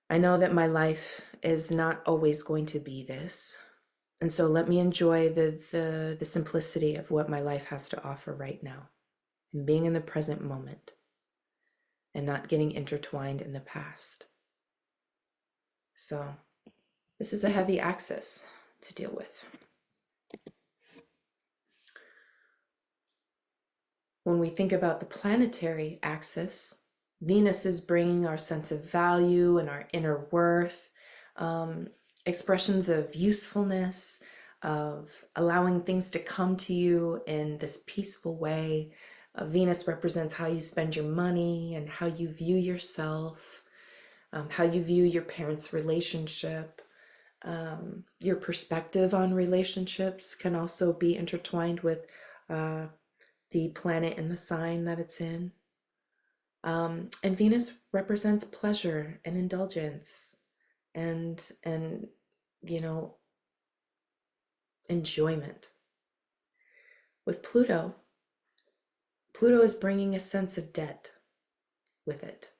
I know that my life is not always going to be this. And so let me enjoy the simplicity of what my life has to offer right now, and being in the present moment and not getting intertwined in the past. So this is a heavy axis to deal with. When we think about the planetary axis, Venus is bringing our sense of value and our inner worth, expressions of usefulness, of allowing things to come to you in this peaceful way. Venus represents how you spend your money and how you view yourself, how you view your parents' relationship. Your perspective on relationships can also be intertwined with the planet and the sign that it's in. And Venus represents pleasure and indulgence and you know, enjoyment. With Pluto, Pluto is bringing a sense of debt with it,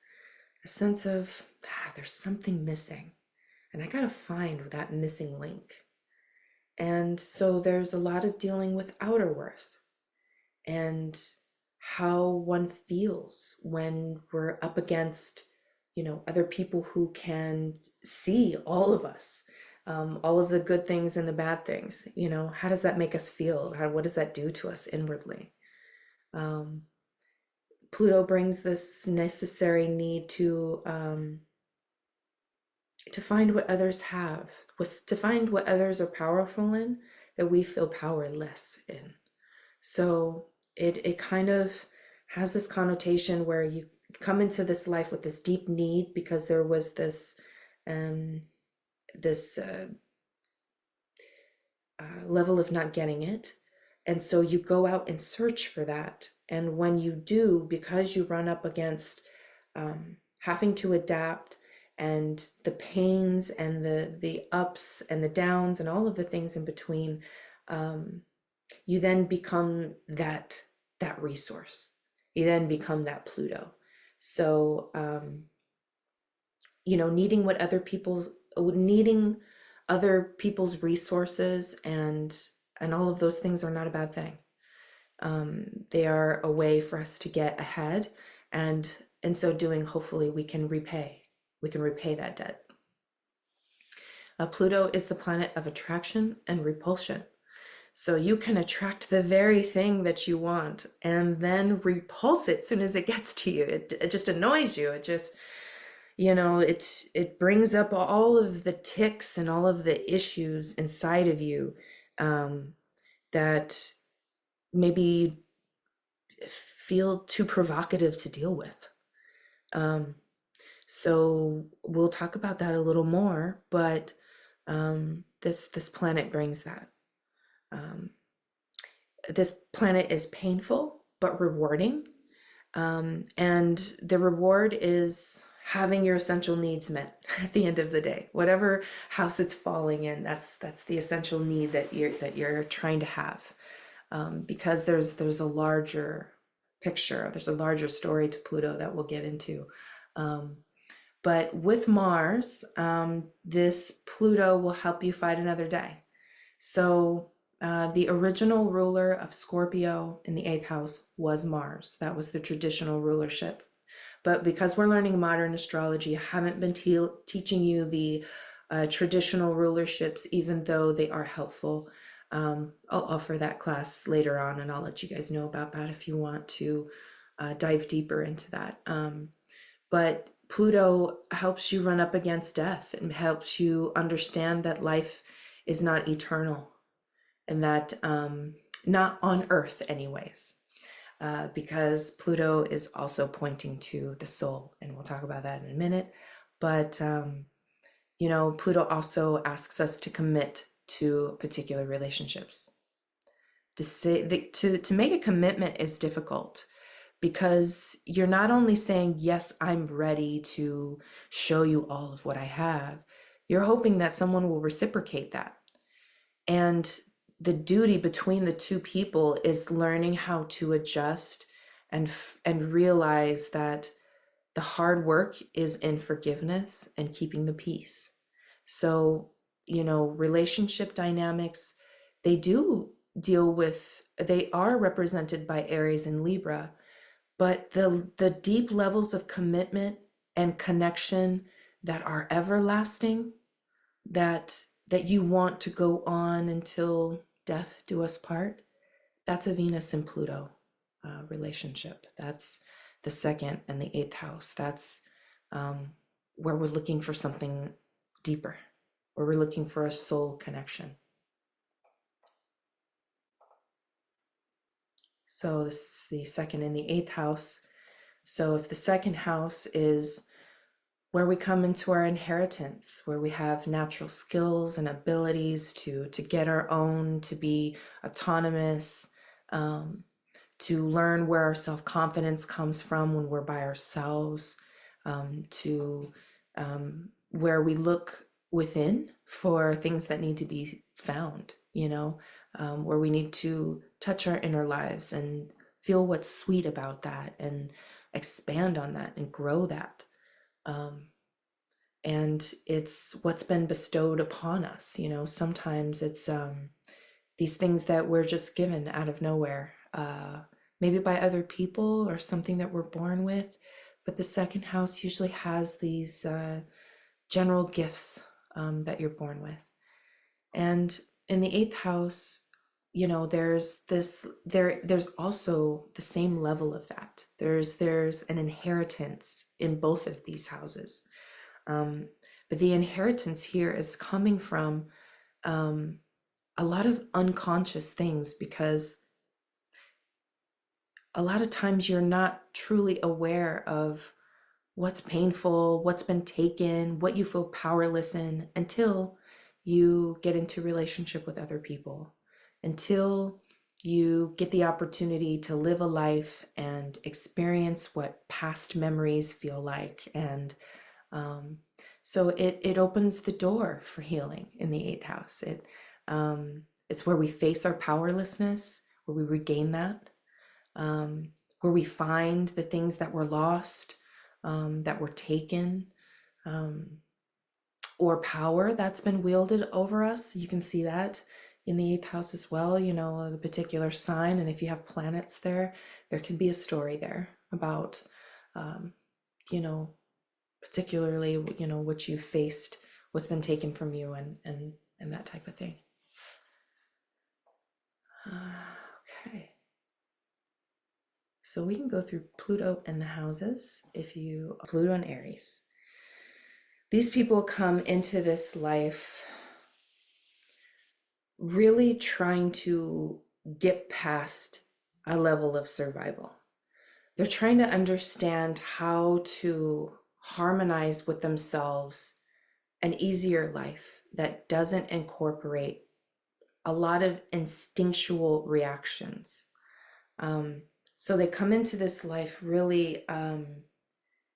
a sense of there's something missing, and I gotta find that missing link. And so there's a lot of dealing with outer worth and how one feels when we're up against, you know, other people who can see all of us, all of the good things and the bad things. You know, how does that make us feel? What does that do to us inwardly? Pluto brings this necessary need to find what others have, was to find what others are powerful in that we feel powerless in. So it kind of has this connotation where you come into this life with this deep need because there was this this level of not getting it, and so you go out and search for that. And when you do, because you run up against having to adapt and the pains and the ups and the downs and all of the things in between, you then become that resource. You then become that Pluto. So you know, needing other people's resources and all of those things are not a bad thing. They are a way for us to get ahead, and in so doing, hopefully we can repay that debt. Pluto is the planet of attraction and repulsion. So you can attract the very thing that you want and then repulse it as soon as it gets to you. It just annoys you. It just, you know, it brings up all of the tics and all of the issues inside of you that maybe feel too provocative to deal with. So we'll talk about that a little more, but this planet brings that. This planet is painful but rewarding, and the reward is having your essential needs met at the end of the day. Whatever house it's falling in, that's the essential need that you're trying to have, because there's a larger picture, there's a larger story to Pluto that we'll get into. But with Mars, this Pluto will help you fight another day. So the original ruler of Scorpio in the 8th house was Mars. That was the traditional rulership. But because we're learning modern astrology, I haven't been teaching you the traditional rulerships, even though they are helpful. I'll offer that class later on, and I'll let you guys know about that if you want to dive deeper into that. But Pluto helps you run up against death and helps you understand that life is not eternal. and that not on Earth, anyways, because Pluto is also pointing to the soul, and we'll talk about that in a minute. But Pluto also asks us to commit to particular relationships. To make a commitment is difficult because you're not only saying, yes, I'm ready to show you all of what I have, you're hoping that someone will reciprocate that. And the duty between the two people is learning how to adjust and realize that the hard work is in forgiveness and keeping the peace. So, relationship dynamics, they do they are represented by Aries and Libra, but the deep levels of commitment and connection that are everlasting, that you want to go on until death do us part, that's a Venus and Pluto relationship. That's the second and the eighth house. That's where we're looking for something deeper, where we're looking for a soul connection. So this is the second and the eighth house. So if the second house is where we come into our inheritance, where we have natural skills and abilities to get our own, to be autonomous, to learn where our self-confidence comes from when we're by ourselves, to where we look within for things that need to be found, where we need to touch our inner lives and feel what's sweet about that and expand on that and grow that. And it's what's been bestowed upon us. Sometimes it's these things that we're just given out of nowhere, maybe by other people or something that we're born with. But the second house usually has these general gifts that you're born with. And in the eighth house, there's also the same level of that. There's an inheritance in both of these houses. But the inheritance here is coming from a lot of unconscious things, because a lot of times you're not truly aware of what's painful, what's been taken, what you feel powerless in, until you get into relationship with other people, until you get the opportunity to live a life and experience what past memories feel like. And so it opens the door for healing in the eighth house. It's where we face our powerlessness, where we regain that, where we find the things that were lost, that were taken, or power that's been wielded over us. You can see that in the eighth house as well, the particular sign. And if you have planets there, there can be a story there about, particularly, what you faced, what's been taken from you, and that type of thing. Okay. So we can go through Pluto and the houses. Pluto and Aries. These people come into this life really trying to get past a level of survival. They're trying to understand how to harmonize with themselves an easier life that doesn't incorporate a lot of instinctual reactions. So they come into this life really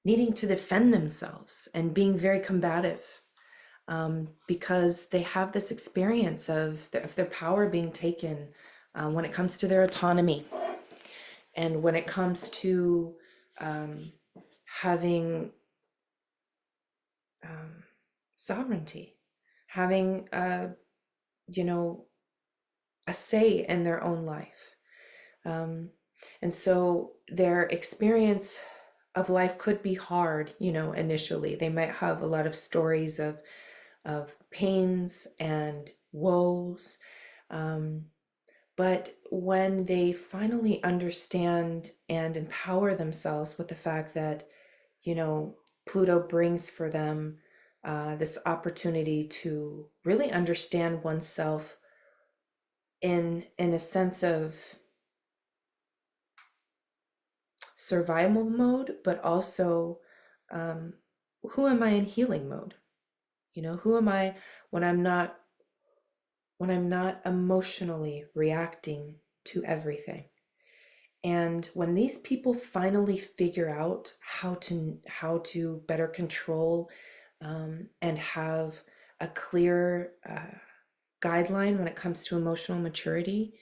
needing to defend themselves and being very combative, because they have this experience of their power being taken when it comes to their autonomy, and when it comes to having sovereignty, having a say in their own life. And so their experience of life could be hard, initially. They might have a lot of stories of pains and woes. But when they finally understand and empower themselves with the fact that, Pluto brings for them this opportunity to really understand oneself in a sense of survival mode, but also um, who am I in healing mode? Who am I when I'm not emotionally reacting to everything? And when these people finally figure out how to better control and have a clear guideline when it comes to emotional maturity,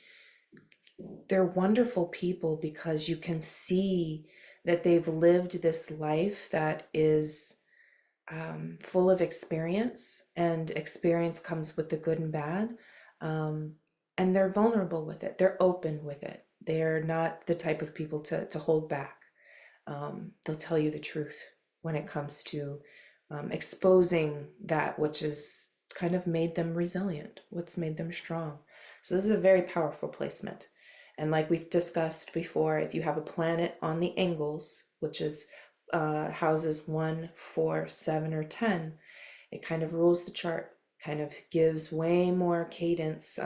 they're wonderful people because you can see that they've lived this life that is full of experience, and experience comes with the good and bad. Um, and they're vulnerable with it, they're open with it. They're not the type of people to hold back. They'll tell you the truth when it comes to exposing that which has kind of made them resilient, what's made them strong. So, this is a very powerful placement. And like we've discussed before, if you have a planet on the angles, which is houses 1, 4, 7, or 10, it kind of rules the chart, kind of gives way more cadence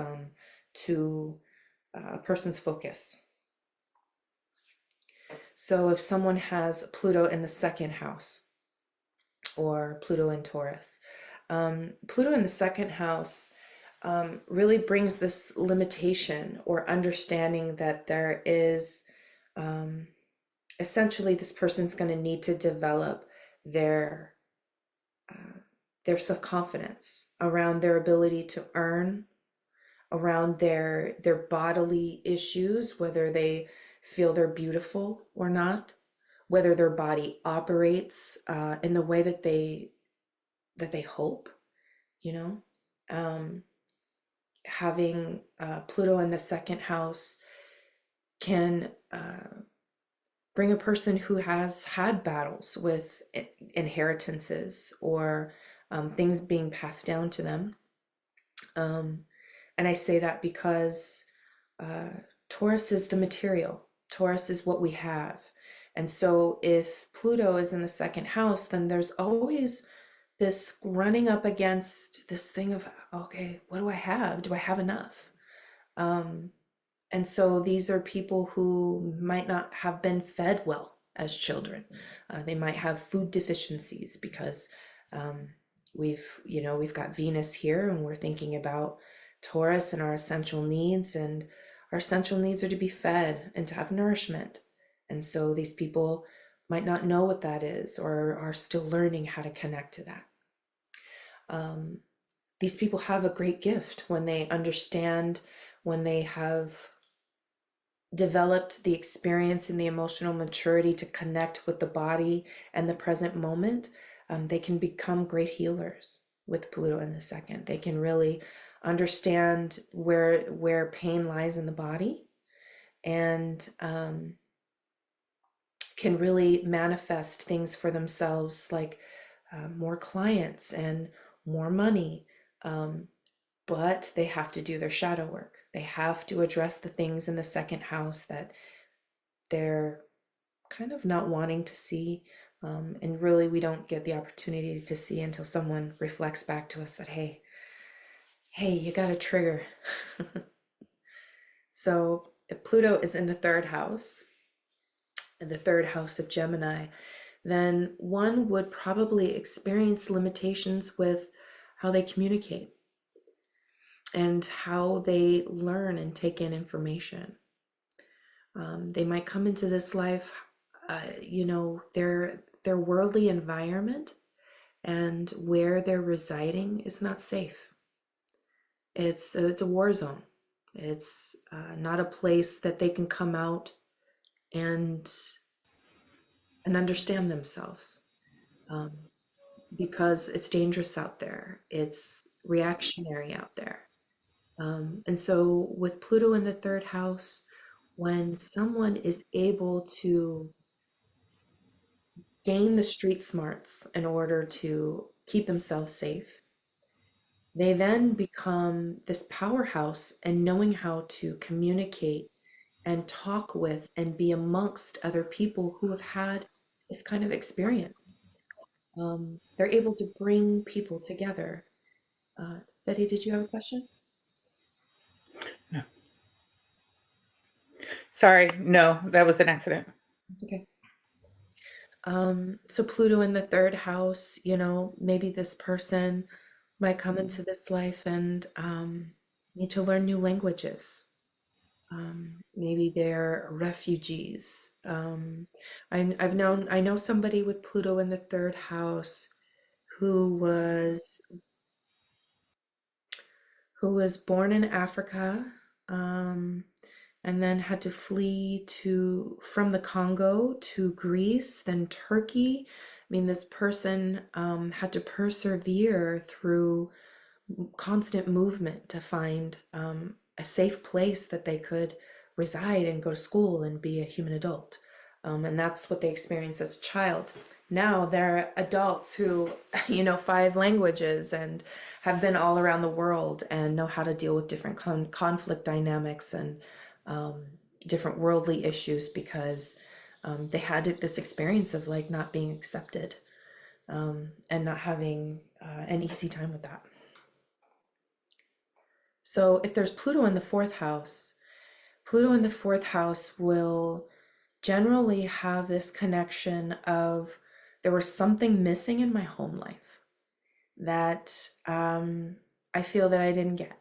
to a person's focus. So if someone has Pluto in the second house or Pluto in Taurus, Pluto in the second house really brings this limitation or understanding that there is um, essentially this person's going to need to develop their uh, their self-confidence around their ability to earn, around their bodily issues, whether they feel they're beautiful or not, whether their body operates in the way that they hope, you know. Um, Having Pluto in the second house can bring a person who has had battles with inheritances or things being passed down to them. Um, and I say that because uh, Taurus is the material, Taurus is what we have. And so if Pluto is in the second house, then there's always this running up against this thing of, okay, what do I have? Do I have enough? Um, and so these are people who might not have been fed well as children. They might have food deficiencies because um, we've got Venus here, and we're thinking about Taurus and our essential needs, and our essential needs are to be fed and to have nourishment. And so these people might not know what that is, or are still learning how to connect to that. Um, these people have a great gift when they understand, when they have developed the experience and the emotional maturity to connect with the body and the present moment. They can become great healers with Pluto in the second. They can really understand where pain lies in the body, and can really manifest things for themselves, like more clients and more money. Um, but they have to do their shadow work. They have to address the things in the second house that they're kind of not wanting to see. And really, we don't get the opportunity to see until someone reflects back to us that, hey, you got a trigger. So if Pluto is in the third house, in the third house of Gemini, then one would probably experience limitations with how they communicate and how they learn and take in information. They might come into this life, their worldly environment and where they're residing is not safe. It's a war zone. It's not a place that they can come out and understand themselves, um, because it's dangerous out there. It's reactionary out there. And so with Pluto in the third house, when someone is able to gain the street smarts in order to keep themselves safe, they then become this powerhouse in knowing how to communicate and talk with and be amongst other people who have had this kind of experience. They're able to bring people together. Betty, did you have a question? Sorry, no, that was an accident. It's okay. So Pluto in the third house, maybe this person might come into this life and need to learn new languages. Maybe they're refugees. I know somebody with Pluto in the third house who was who was born in Africa, um, and then had to flee to from the Congo to Greece, then Turkey. I mean, this person had to persevere through constant movement to find a safe place that they could reside and go to school and be a human adult. And that's what they experienced as a child. Now they're adults who, five languages and have been all around the world and know how to deal with different conflict dynamics and um, different worldly issues because they had this experience of like not being accepted and not having an easy time with that. So if there's Pluto in the fourth house, Pluto in the fourth house will generally have this connection of there was something missing in my home life that I feel that I didn't get.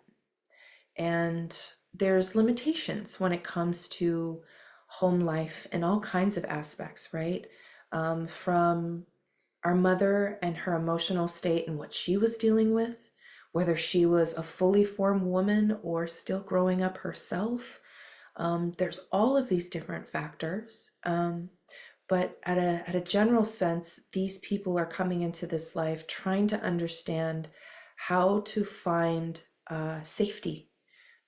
And there's limitations when it comes to home life in all kinds of aspects, right? From our mother and her emotional state and what she was dealing with, whether she was a fully formed woman or still growing up herself. There's all of these different factors. But at a general sense, these people are coming into this life trying to understand how to find safety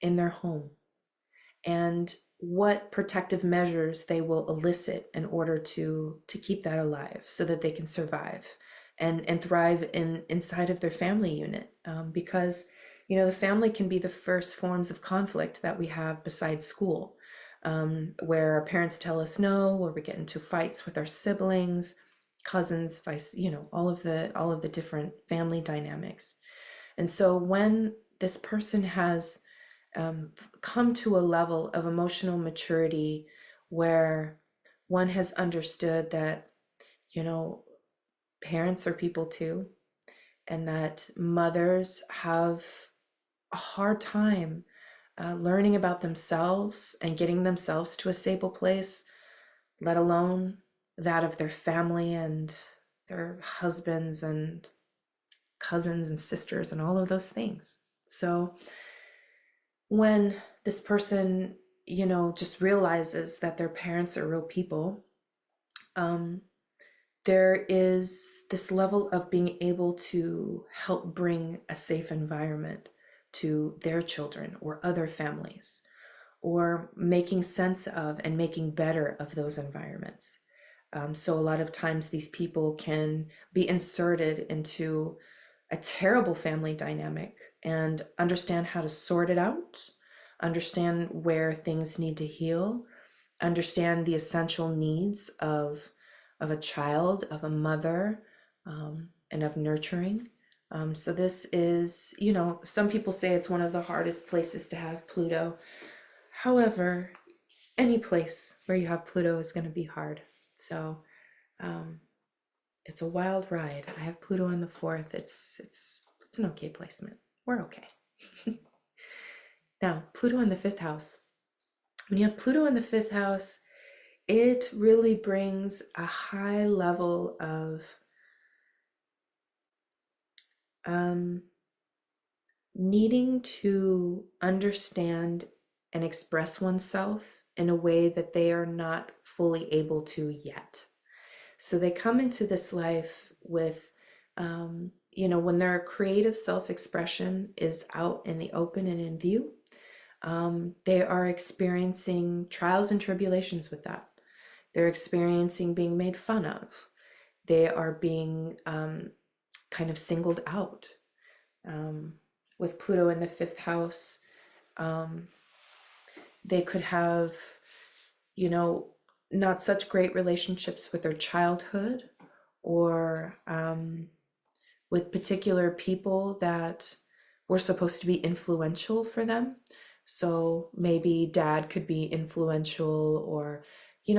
in their home and what protective measures they will elicit in order to keep that alive so that they can survive and thrive inside of their family unit, because the family can be the first forms of conflict that we have besides school, where our parents tell us no, where we get into fights with our siblings, cousins, vice, all of the different family dynamics. And so when this person has come to a level of emotional maturity where one has understood that, you know, parents are people too, and that mothers have a hard time learning about themselves and getting themselves to a stable place, let alone that of their family and their husbands and cousins and sisters and all of those things. So when this person, just realizes that their parents are real people, um, there is this level of being able to help bring a safe environment to their children or other families, or making sense of and making better of those environments. So a lot of times these people can be inserted into a terrible family dynamic and understand how to sort it out, understand where things need to heal, understand the essential needs of a child, of a mother, and of nurturing. So this is, some people say it's one of the hardest places to have Pluto. However, any place where you have Pluto is going to be hard. So um, it's a wild ride. I have Pluto in the fourth. It's an okay placement. We're okay. Now, Pluto in the fifth house. When you have Pluto in the fifth house, it really brings a high level of um, needing to understand and express oneself in a way that they are not fully able to yet. So they come into this life with, when their creative self expression is out in the open and in view, they are experiencing trials and tribulations with that. They're experiencing being made fun of. They are being kind of singled out. Um, with Pluto in the fifth house, um, they could have, you know, not such great relationships with their childhood, or with particular people that were supposed to be influential for them, So maybe dad could be influential, or,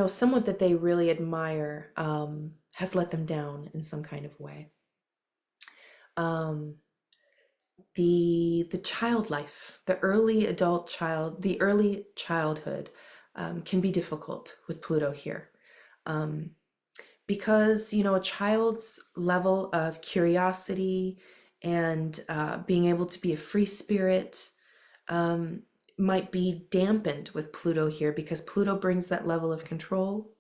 someone that they really admire has let them down in some kind of way. Um, the child life, the early childhood can be difficult with Pluto here. Um, because, a child's level of curiosity and being able to be a free spirit um, might be dampened with Pluto here, because Pluto brings that level of control.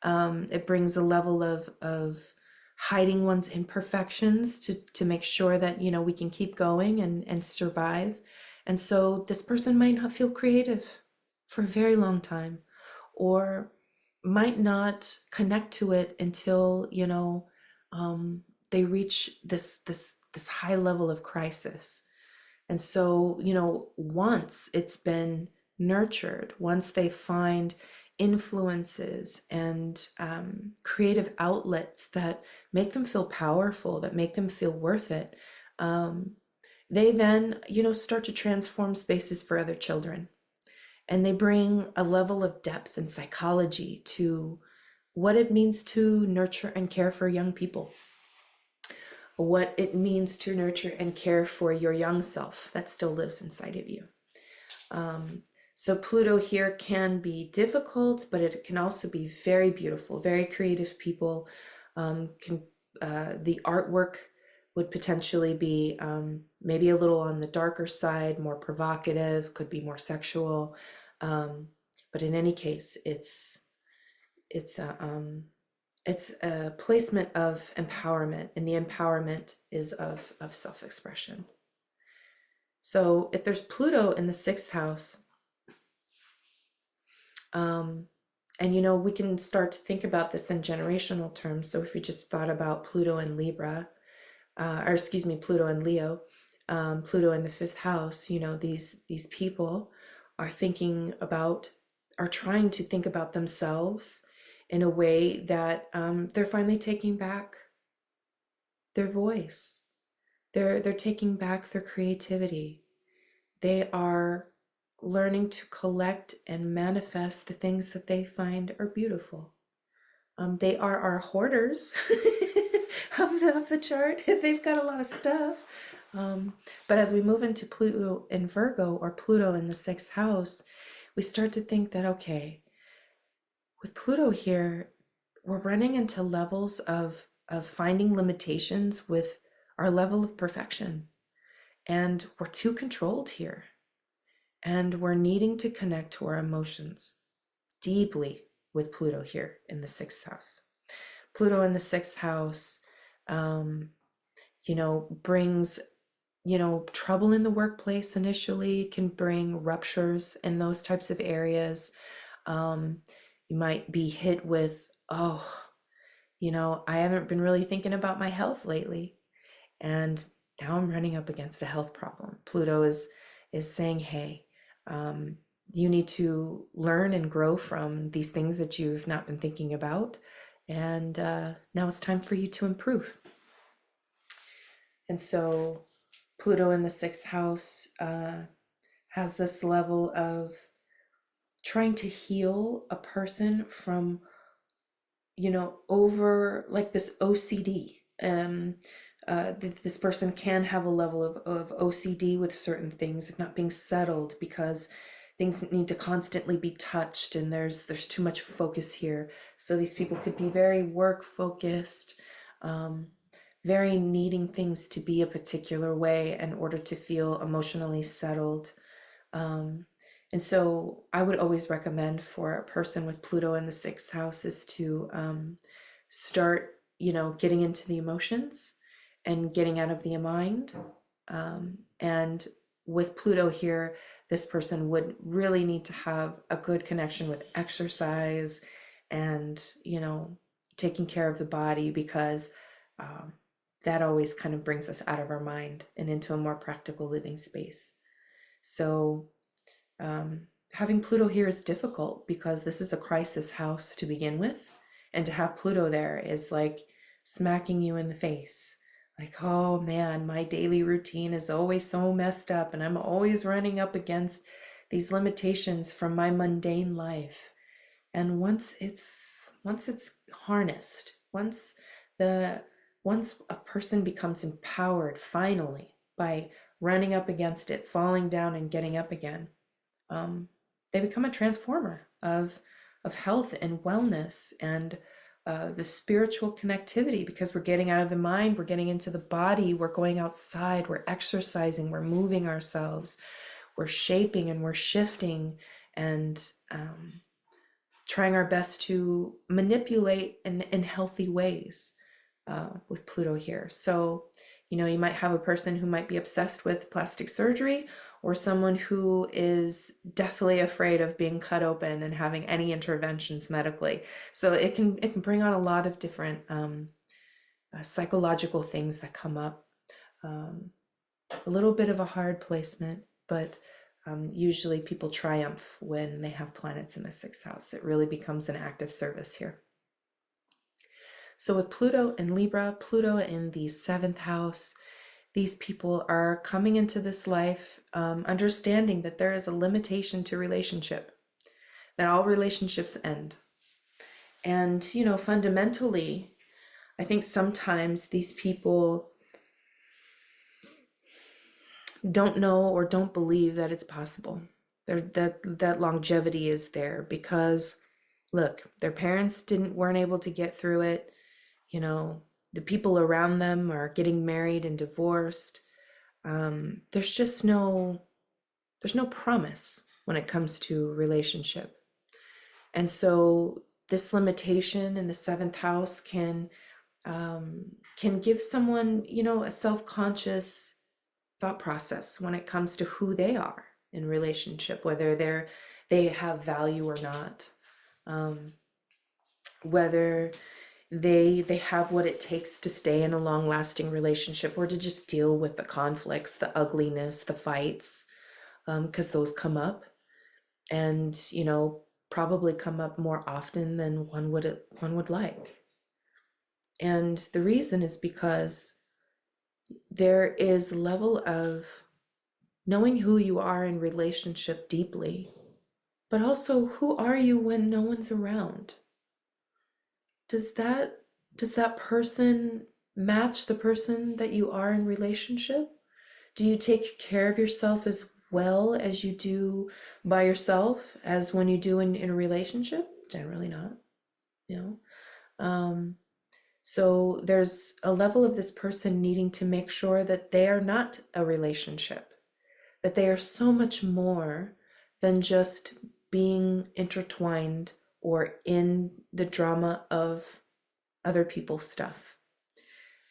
It brings a level of hiding one's imperfections to make sure that, we can keep going and survive. And so this person might not feel creative for a very long time, or might not connect to it until, they reach this high level of crisis. And so, once it's been nurtured, once they find influences and creative outlets that make them feel powerful, that make them feel worth it, um, they then, start to transform spaces for other children. And they bring a level of depth and psychology to what it means to nurture and care for young people, what it means to nurture and care for your young self that still lives inside of you. Um, so Pluto here can be difficult, but it can also be very beautiful. Very creative people can the artwork would potentially be maybe a little on the darker side, more provocative, could be more sexual. Um, but in any case, it's a it's a placement of empowerment, and the empowerment is of self-expression. So if there's Pluto in the sixth house, um, and we can start to think about this in generational terms. So if we just thought about Pluto and Libra, or excuse me, Pluto and Leo, Pluto in the fifth house, these people are are trying to think about themselves in a way that they're finally taking back their voice. They're taking back their creativity. They are learning to collect and manifest the things that they find are beautiful. They are our hoarders of the chart. They've got a lot of stuff. But as we move into Pluto in Virgo, or Pluto in the sixth house, we start to think that, okay, with Pluto here, we're running into levels of finding limitations with our level of perfection. And we're too controlled here. And we're needing to connect to our emotions deeply with Pluto here in the sixth house. Pluto in the sixth house, um, brings, trouble in the workplace initially, can bring ruptures in those types of areas. Um, you might be hit with, oh, I haven't been really thinking about my health lately. And now I'm running up against a health problem. Pluto is saying, hey, um, you need to learn and grow from these things that you've not been thinking about. And now it's time for you to improve. And so Pluto in the sixth house has this level of trying to heal a person from, over like this OCD. This person can have a level of OCD with certain things, if not being settled, because things need to constantly be touched, and there's too much focus here. So these people could be very work focused, um, very needing things to be a particular way in order to feel emotionally settled. Um, and so I would always recommend for a person with Pluto in the sixth house is to start, getting into the emotions and getting out of the mind. And with Pluto here, this person would really need to have a good connection with exercise and, taking care of the body, because um, that always kind of brings us out of our mind and into a more practical living space. So having Pluto here is difficult because this is a crisis house to begin with. And to have Pluto there is like smacking you in the face. Like, oh man, my daily routine is always so messed up, and I'm always running up against these limitations from my mundane life. And once it's harnessed, the once a person becomes empowered finally by running up against it, falling down and getting up again, um, they become a transformer of health and wellness and the spiritual connectivity, because we're getting out of the mind, we're getting into the body, we're going outside, we're exercising, we're moving ourselves, we're shaping and we're shifting, and trying our best to manipulate in healthy ways with Pluto here. So, you might have a person who might be obsessed with plastic surgery, or someone who is deathly afraid of being cut open and having any interventions medically. So it can bring on a lot of different psychological things that come up. Um, a little bit of a hard placement, but usually people triumph when they have planets in the sixth house. It really becomes an active service here. So with Pluto in Libra, Pluto in the seventh house, these people are coming into this life understanding that there is a limitation to relationship, that all relationships end. And, fundamentally, I think sometimes these people don't know or don't believe that it's possible. That longevity is there because, look, their parents weren't able to get through it. The people around them are getting married and divorced. There's no promise when it comes to relationship. And so this limitation in the seventh house can give someone, a self-conscious thought process when it comes to who they are in relationship, whether they have value or not, whether they have what it takes to stay in a long-lasting relationship, or to just deal with the conflicts, the ugliness, the fights, because those come up, and probably come up more often than one would like. And the reason is because there is a level of knowing who you are in relationship deeply, but also who are you when no one's around? Does that person match the person that you are in relationship? Do you take care of yourself as well as you do by yourself as when you do in a relationship? Generally not, you know. So there's a level of this person needing to make sure that they are not a relationship, that they are so much more than just being intertwined or in the drama of other people's stuff.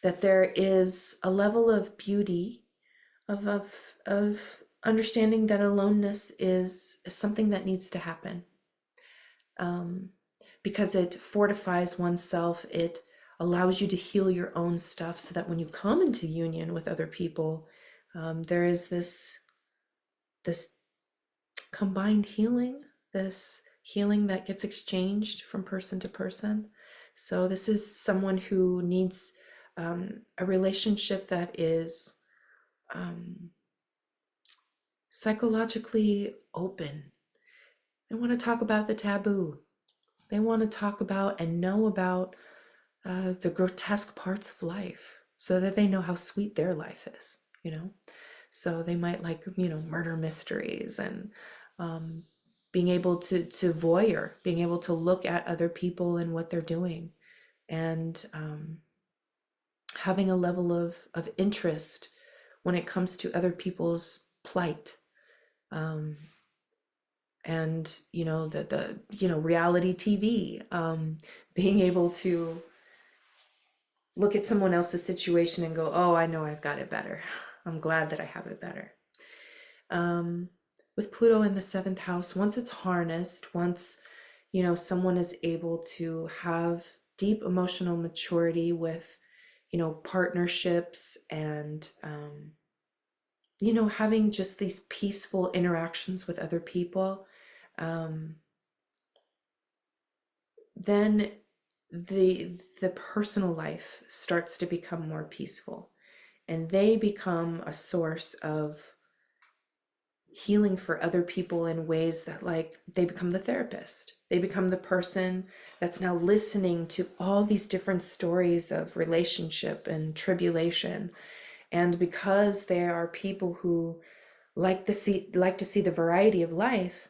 That there is a level of beauty, of understanding that aloneness is something that needs to happen, because it fortifies oneself. It allows you to heal your own stuff, so that when you come into union with other people, there is this combined healing, this healing that gets exchanged from person to person. So this is someone who needs a relationship that is psychologically open. They want to talk about the taboo. They want to talk about and know about the grotesque parts of life, so that they know how sweet their life is. So they might like, murder mysteries, and being able to voyeur, being able to look at other people and what they're doing, and having a level of interest when it comes to other people's plight. And the reality TV, being able to look at someone else's situation and go, oh, I know I've got it better. I'm glad that I have it better. With Pluto in the seventh house, once it's harnessed, once someone is able to have deep emotional maturity with partnerships, and having just these peaceful interactions with other people, then the personal life starts to become more peaceful, and they become a source of healing for other people in ways that, like, they become the therapist. They become the person that's now listening to all these different stories of relationship and tribulation. And because there are people who like to see the variety of life,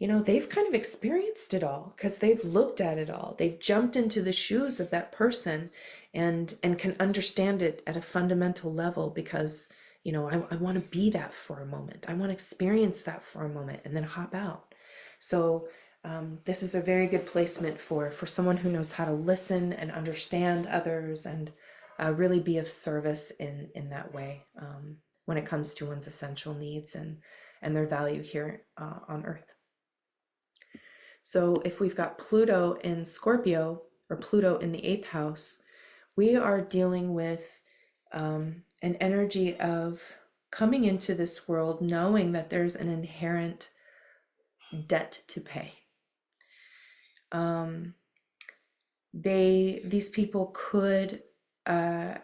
they've kind of experienced it all because they've looked at it all. They've jumped into the shoes of that person and can understand it at a fundamental level because, I want to be that for a moment. I want to experience that for a moment and then hop out. So this is a very good placement for someone who knows how to listen and understand others and really be of service in that way when it comes to one's essential needs and their value here on Earth. So if we've got Pluto in Scorpio or Pluto in the eighth house, we are dealing with an energy of coming into this world knowing that there's an inherent debt to pay. These people could, I've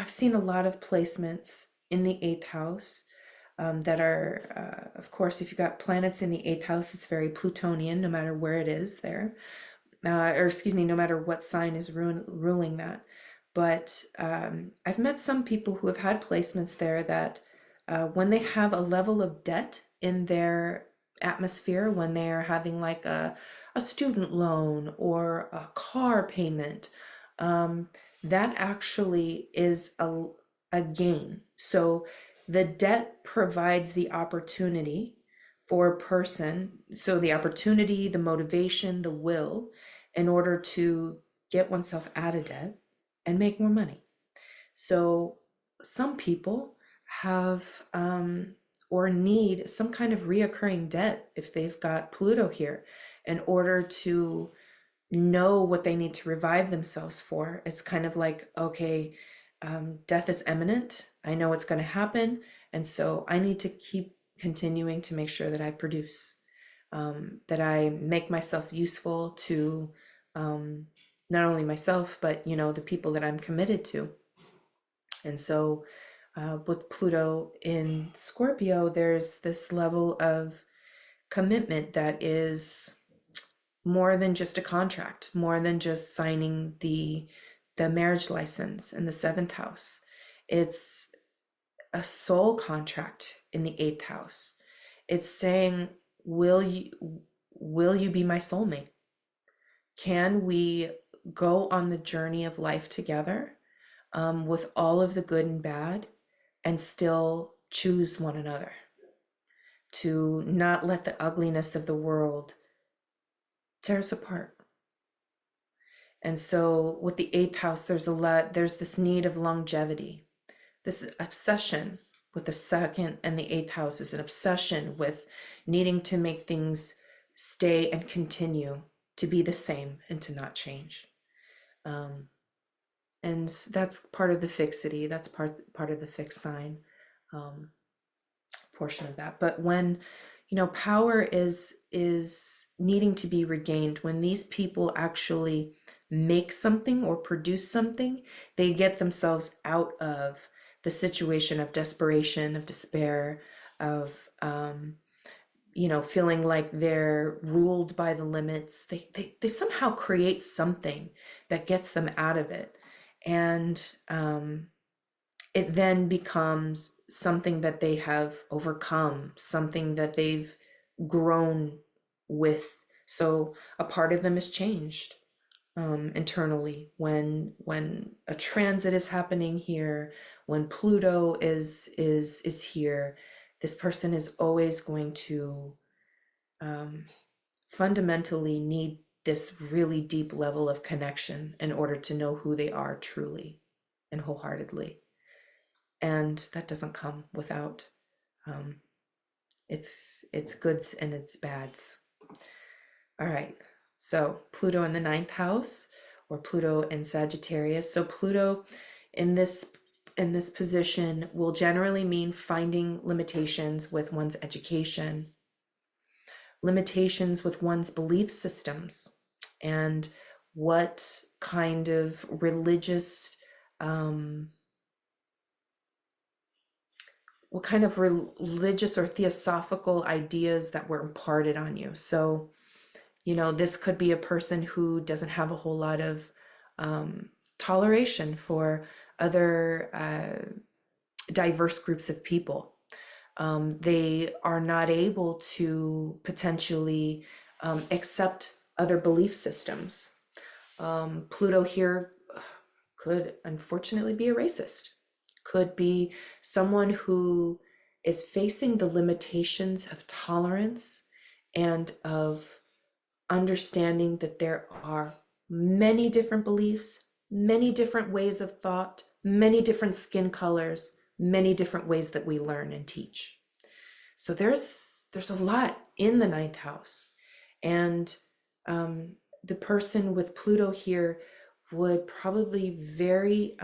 seen a lot of placements in the eighth house that are, of course, if you've got planets in the eighth house, it's very Plutonian, no matter where it is there, or excuse me, no matter what sign is ruling that. But I've met some people who have had placements there that when they have a level of debt in their atmosphere, when they're having like a student loan or a car payment, that actually is a gain. So the debt provides the opportunity for a person, so the opportunity, the motivation, the will, in order to get oneself out of debt and make more money. So some people have or need some kind of reoccurring debt if they've got Pluto here in order to know what they need to revive themselves for. It's kind of like, okay, death is imminent. I know it's going to happen. And so I need to keep continuing to make sure that I produce, that I make myself useful to not only myself, but, the people that I'm committed to. And so with Pluto in Scorpio, there's this level of commitment that is more than just a contract, more than just signing the marriage license in the seventh house. It's a soul contract in the eighth house. It's saying, will you be my soulmate? Can we go on the journey of life together with all of the good and bad and still choose one another? To not let the ugliness of the world tear us apart. And so with the eighth house, there's this need of longevity. This obsession with the second and the eighth house is an obsession with needing to make things stay and continue to be the same and to not change. And that's part of the fixity. That's part of the fixed sign portion of that. But when power is needing to be regained, when these people actually make something or produce something, they get themselves out of the situation of desperation, of despair, of feeling like they're ruled by the limits. They somehow create something that gets them out of it, and it then becomes something that they have overcome, something that they've grown with. So a part of them is changed internally when a transit is happening here, when Pluto is here. This person is always going to fundamentally need this really deep level of connection in order to know who they are truly and wholeheartedly. And that doesn't come without its goods and its bads. All right, so Pluto in the ninth house, or Pluto in Sagittarius. So Pluto in this position will generally mean finding limitations with one's education, limitations with one's belief systems, and what kind of religious what kind of religious or theosophical ideas that were imparted on you. So, this could be a person who doesn't have a whole lot of um, toleration for other diverse groups of people. They are not able to potentially accept other belief systems. Pluto here could unfortunately be a racist, could be someone who is facing the limitations of tolerance and of understanding that there are many different beliefs, many different ways of thought, many different skin colors, many different ways that we learn and teach. So there's a lot in the ninth house, and the person with Pluto here would probably very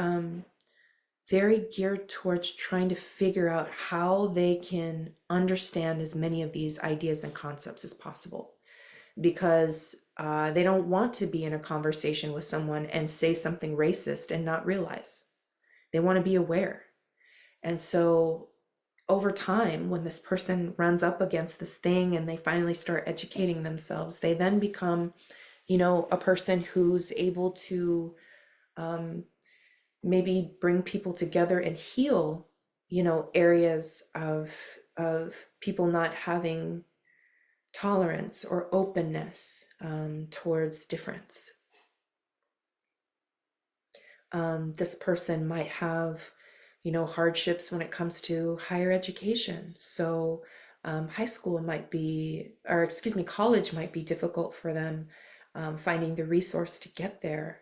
geared towards trying to figure out how they can understand as many of these ideas and concepts as possible, because they don't want to be in a conversation with someone and say something racist and not realize. They want to be aware. And so over time, when this person runs up against this thing and they finally start educating themselves, they then become, a person who's able to um, maybe bring people together and heal, areas of people not having tolerance or openness towards difference. This person might have, hardships when it comes to higher education. So high school might be, or excuse me, college might be difficult for them, finding the resource to get there.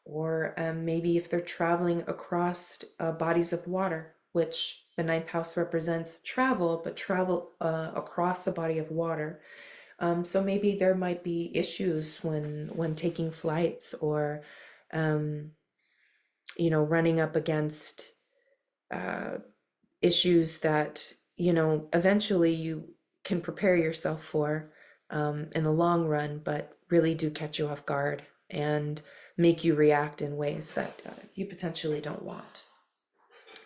Or maybe if they're traveling across bodies of water, which the ninth house represents travel, but travel across a body of water. So maybe there might be issues when taking flights, or um, running up against uh, issues that eventually you can prepare yourself for in the long run, but really do catch you off guard and make you react in ways that you potentially don't want.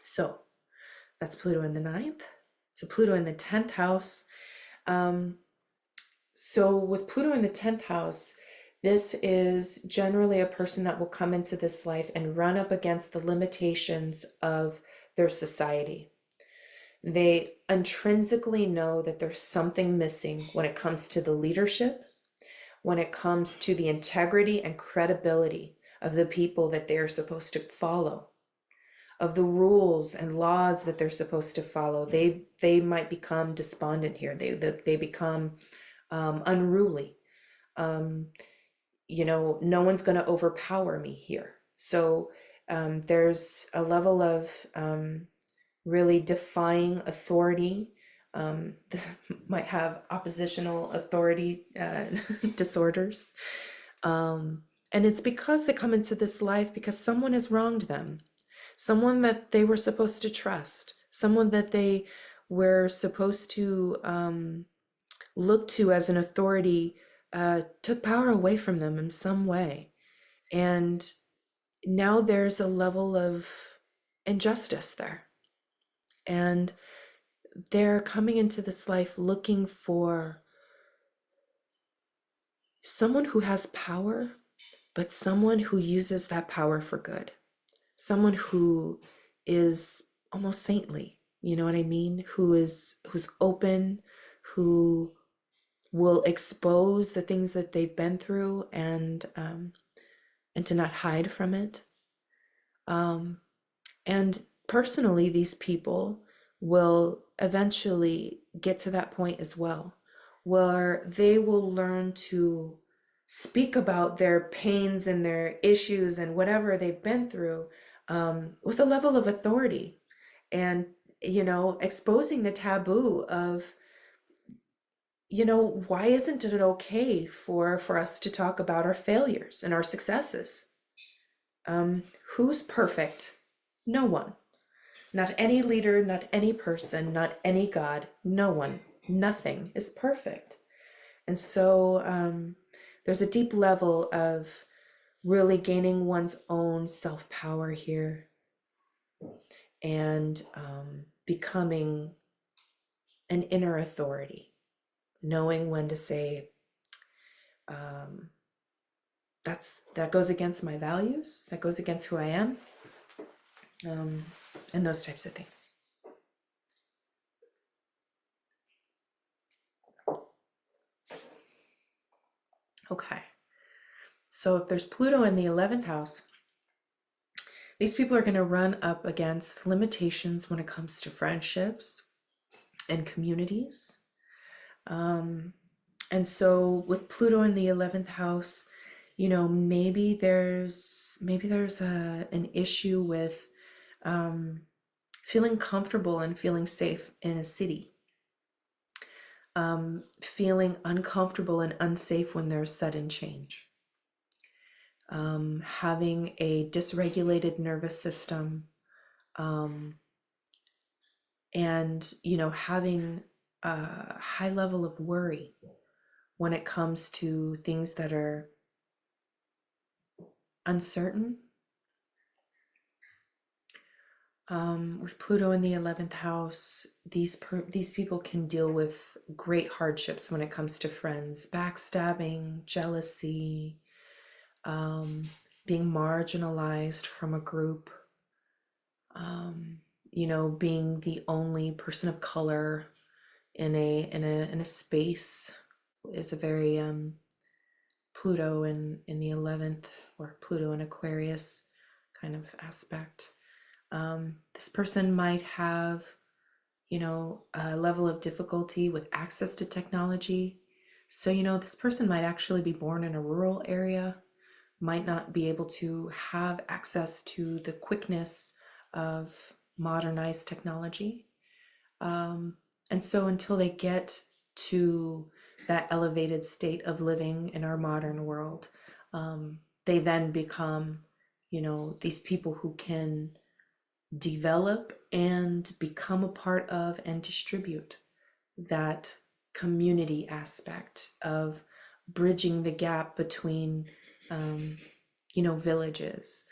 So that's Pluto in the ninth. So Pluto in the 10th house. Um, So with Pluto in the 10th house, this is generally a person that will come into this life and run up against the limitations of their society. They intrinsically know that there's something missing when it comes to the leadership, when it comes to the integrity and credibility of the people that they're supposed to follow, of the rules and laws that they're supposed to follow. They might become despondent here. They become unruly. Um, no one's going to overpower me here. So there's a level of really defying authority. Might have oppositional authority disorders. And it's because they come into this life because someone has wronged them, someone that they were supposed to trust, someone that they were supposed to look to as an authority, took power away from them in some way. And now there's a level of injustice there. And they're coming into this life looking for someone who has power, but someone who uses that power for good. Someone who is almost saintly, you know what I mean? Who's open, who will expose the things that they've been through, and to not hide from it. And personally, these people will eventually get to that point as well, where they will learn to speak about their pains and their issues and whatever they've been through, with a level of authority, and exposing the taboo of, why isn't it okay for us to talk about our failures and our successes? Who's perfect? No one. Not any leader, not any person, not any God. No one. Nothing is perfect. And so there's a deep level of really gaining one's own self-power here, and becoming an inner authority, knowing when to say, um, that goes against my values, that goes against who I am, um, and those types of things. Okay, so if there's Pluto in the 11th house, these people are going to run up against limitations when it comes to friendships and communities. Um, and so with Pluto in the 11th house, maybe there's an issue with um, feeling comfortable and feeling safe in a city, feeling uncomfortable and unsafe when there's sudden change, having a dysregulated nervous system, um, and having a high level of worry when it comes to things that are uncertain. With Pluto in the 11th house, these people can deal with great hardships when it comes to friends, backstabbing, jealousy, um, being marginalized from a group, um, being the only person of color in a space is a very Pluto in the 11th, or Pluto in Aquarius kind of aspect. This person might have, a level of difficulty with access to technology. So, this person might actually be born in a rural area, might not be able to have access to the quickness of modernized technology. And so until they get to that elevated state of living in our modern world, they then become, these people who can develop and become a part of and distribute that community aspect of bridging the gap between, villages,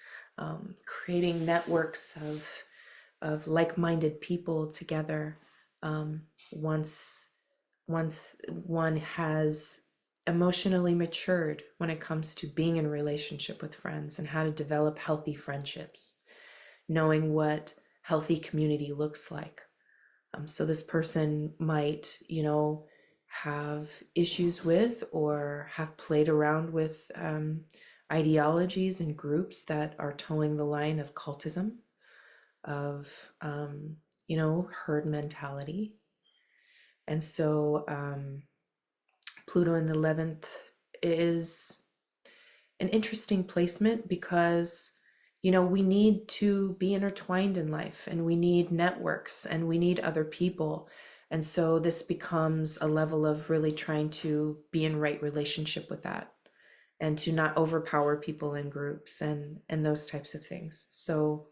creating networks of like-minded people together. Once one has emotionally matured when it comes to being in a relationship with friends and how to develop healthy friendships, knowing what healthy community looks like. So this person might, have issues with or have played around with ideologies and groups that are towing the line of cultism, of, herd mentality. And so Pluto in the 11th is an interesting placement because, we need to be intertwined in life, and we need networks, and we need other people. And so this becomes a level of really trying to be in right relationship with that, and to not overpower people in groups and those types of things. So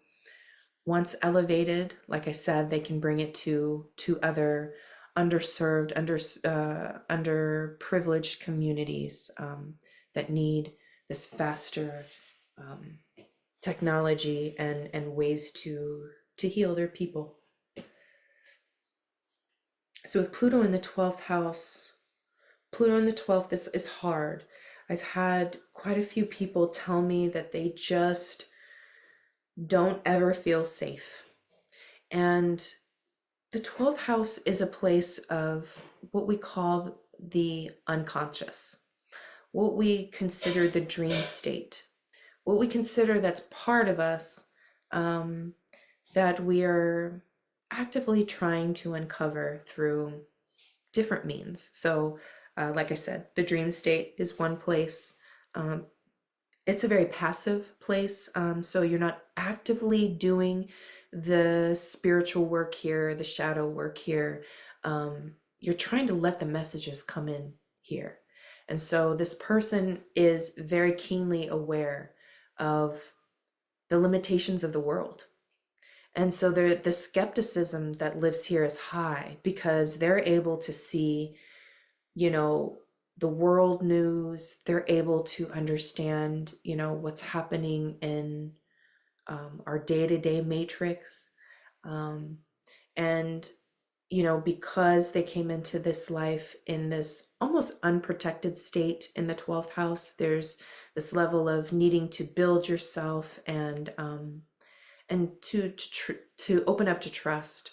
once elevated, like I said, they can bring it to other underserved, underprivileged communities that need this faster technology and ways to heal their people. So with Pluto in the 12th house, Pluto in the 12th, this is hard. I've had quite a few people tell me that they just don't ever feel safe. And the 12th house is a place of what we call the unconscious, what we consider the dream state, what we consider that's part of us, that we are actively trying to uncover through different means. So, like I said, the dream state is one place. Um, it's a very passive place. So you're not actively doing the spiritual work here, the shadow work here. You're trying to let the messages come in here. And so this person is very keenly aware of the limitations of the world. And so the skepticism that lives here is high because they're able to see, the world news. They're able to understand, what's happening in our day-to-day matrix. Um, And because they came into this life in this almost unprotected state in the 12th house, there's this level of needing to build yourself and to open up to trust,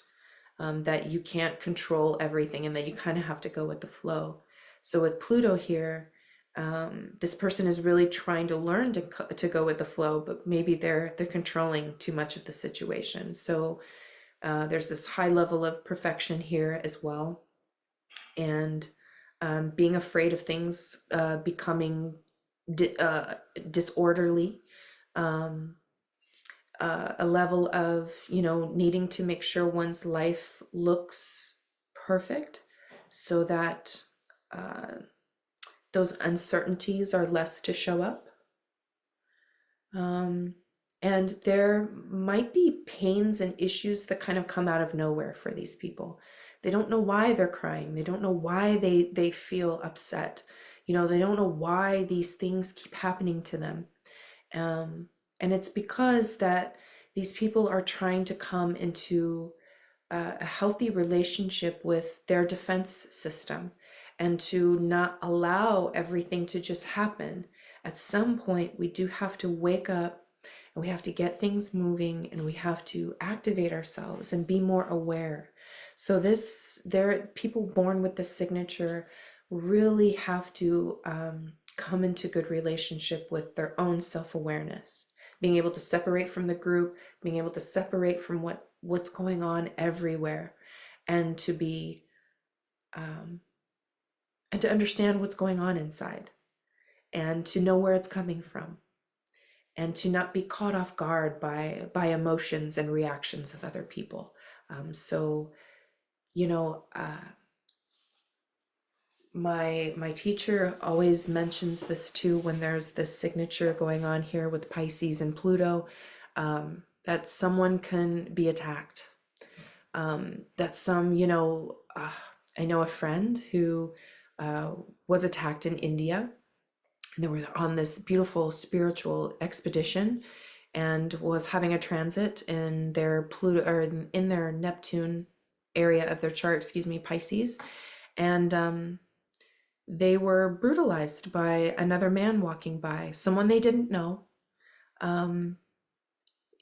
that you can't control everything and that you kind of have to go with the flow. So with Pluto here, this person is really trying to learn to go with the flow, but maybe they're controlling too much of the situation. So there's this high level of perfection here as well, and being afraid of things becoming disorderly. Um, a level of, needing to make sure one's life looks perfect so that uh, those uncertainties are less to show up. Um, and there might be pains and issues that kind of come out of nowhere for these people. They don't know why they're crying. They don't know why they feel upset. They don't know why these things keep happening to them. Um, and it's because that these people are trying to come into a healthy relationship with their defense system and to not allow everything to just happen. At some point, we do have to wake up and we have to get things moving and we have to activate ourselves and be more aware. So there, people born with this signature really have to come into good relationship with their own self-awareness, being able to separate from the group, being able to separate from what's going on everywhere, and to be um, and to understand what's going on inside, and to know where it's coming from, and to not be caught off guard by emotions and reactions of other people. So you know my teacher always mentions this too when there's this signature going on here with Pisces and Pluto, that someone can be attacked, that I know a friend who was attacked in India, and they were on this beautiful spiritual expedition and was having a transit in their Pluto, or in their Neptune area of their chart, excuse me, Pisces, and they were brutalized by another man walking by, someone they didn't know. Um,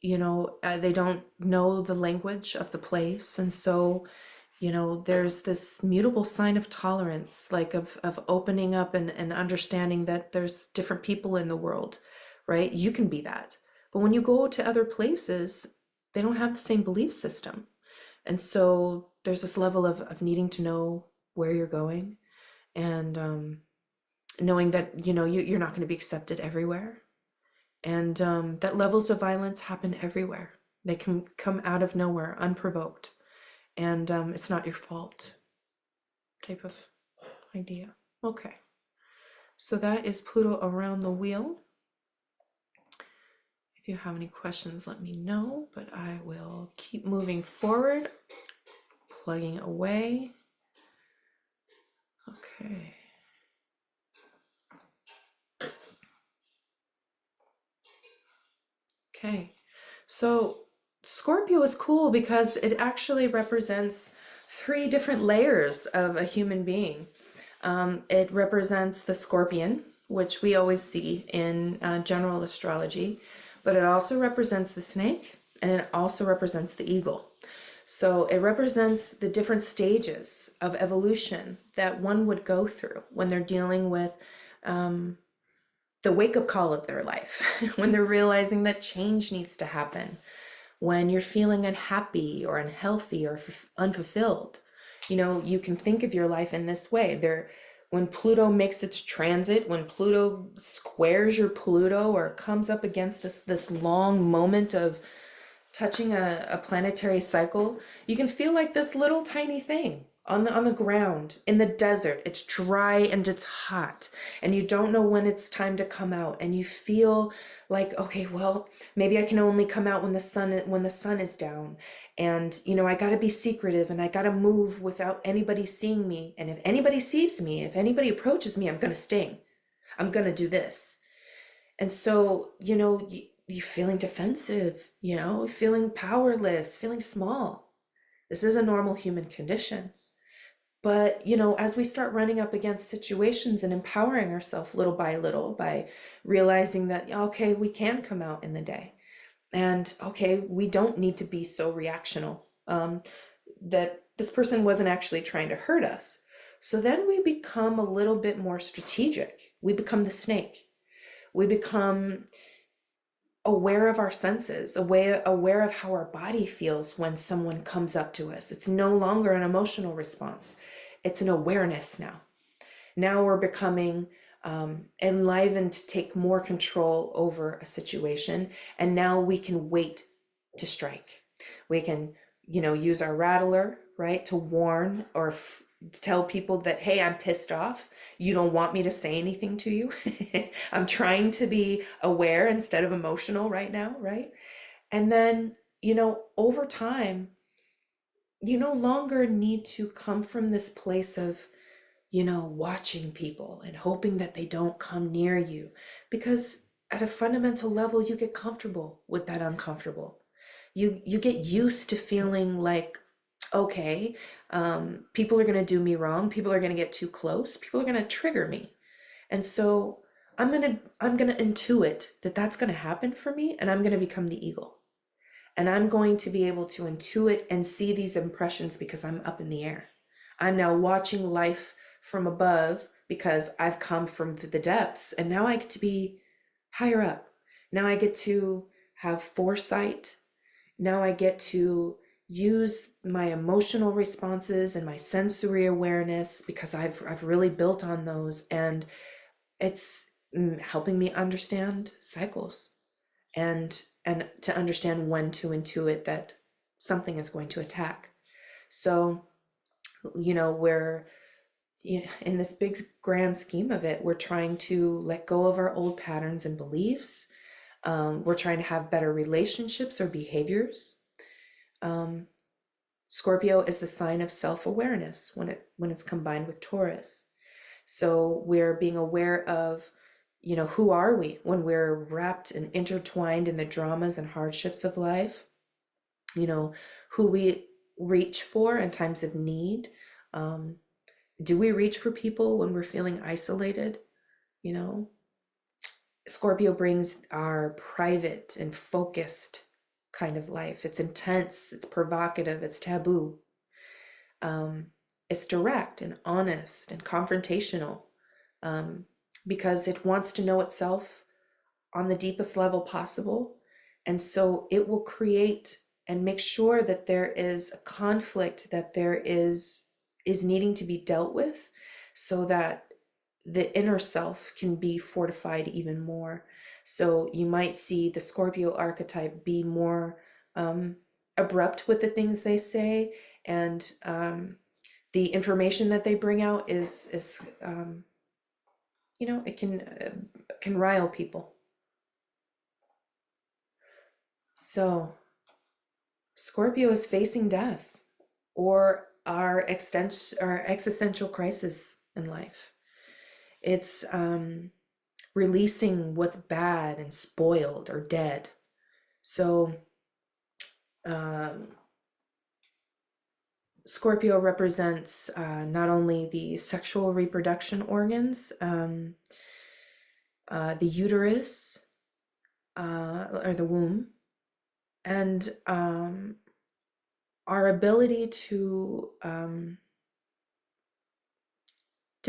they don't know the language of the place, and so there's this mutable sign of tolerance, like of opening up and understanding that there's different people in the world, right? You can be that. But when you go to other places, they don't have the same belief system. And so there's this level of needing to know where you're going, and knowing that, you're not going to be accepted everywhere. And that levels of violence happen everywhere. They can come out of nowhere, unprovoked. And it's not your fault type of idea. Okay, so that is Pluto around the wheel. If you have any questions, let me know, but I will keep moving forward, plugging away. Okay. Okay, so Scorpio is cool because it actually represents three different layers of a human being. It represents the scorpion, which we always see in general astrology, but it also represents the snake, and it also represents the eagle. So it represents the different stages of evolution that one would go through when they're dealing with um, the wake-up call of their life, when they're realizing that change needs to happen, when you're feeling unhappy or unhealthy or unfulfilled. You can think of your life in this way. When Pluto makes its transit, when Pluto squares your Pluto or comes up against this long moment of touching a planetary cycle, you can feel like this little tiny thing on the ground in the desert. It's dry and it's hot, and you don't know when it's time to come out, and you feel like, okay, well, maybe I can only come out when the sun is down, and I got to be secretive, and I got to move without anybody seeing me, and if anybody sees me, if anybody approaches me, I'm going to sting. I'm going to do this. And so, you feeling defensive, feeling powerless, feeling small. This is a normal human condition. But, as we start running up against situations and empowering ourselves little by little by realizing that, okay, we can come out in the day. And okay, we don't need to be so reactional. That this person wasn't actually trying to hurt us. So then we become a little bit more strategic. We become the snake. We become aware of our senses, aware of how our body feels when someone comes up to us. It's no longer an emotional response. It's an awareness now. Now we're becoming enlivened to take more control over a situation. And now we can wait to strike. We can, use our rattler, right, to warn or tell people that, hey, I'm pissed off. You don't want me to say anything to you. I'm trying to be aware instead of emotional right now, right? And then, over time, you no longer need to come from this place of, watching people and hoping that they don't come near you. Because at a fundamental level, you get comfortable with that uncomfortable. You get used to feeling like, okay, people are going to do me wrong. People are going to get too close. People are going to trigger me. And so I'm going to intuit that that's going to happen for me, and I'm going to become the eagle. And I'm going to be able to intuit and see these impressions because I'm up in the air. I'm now watching life from above because I've come from the depths, and now I get to be higher up. Now I get to have foresight. Now I get to use my emotional responses and my sensory awareness because I've really built on those, and it's helping me understand cycles and to understand when to intuit that something is going to attack. So, we're in this big grand scheme of it, we're trying to let go of our old patterns and beliefs. We're trying to have better relationships or behaviors. Scorpio is the sign of self-awareness when it's combined with Taurus. So we're being aware of, who are we when we're wrapped and intertwined in the dramas and hardships of life? Who we reach for in times of need. Do we reach for people when we're feeling isolated? Scorpio brings our private and focused kind of life. It's intense, it's provocative, it's taboo. It's direct and honest and confrontational, because it wants to know itself on the deepest level possible. And so it will create and make sure that there is a conflict that there is needing to be dealt with so that the inner self can be fortified even more. So you might see the Scorpio archetype be more abrupt with the things they say, and the information that they bring out is it can rile people. So Scorpio is facing death or our existential crisis in life. It's releasing what's bad and spoiled or dead. So Scorpio represents not only the sexual reproduction organs, the uterus, or the womb, and our ability to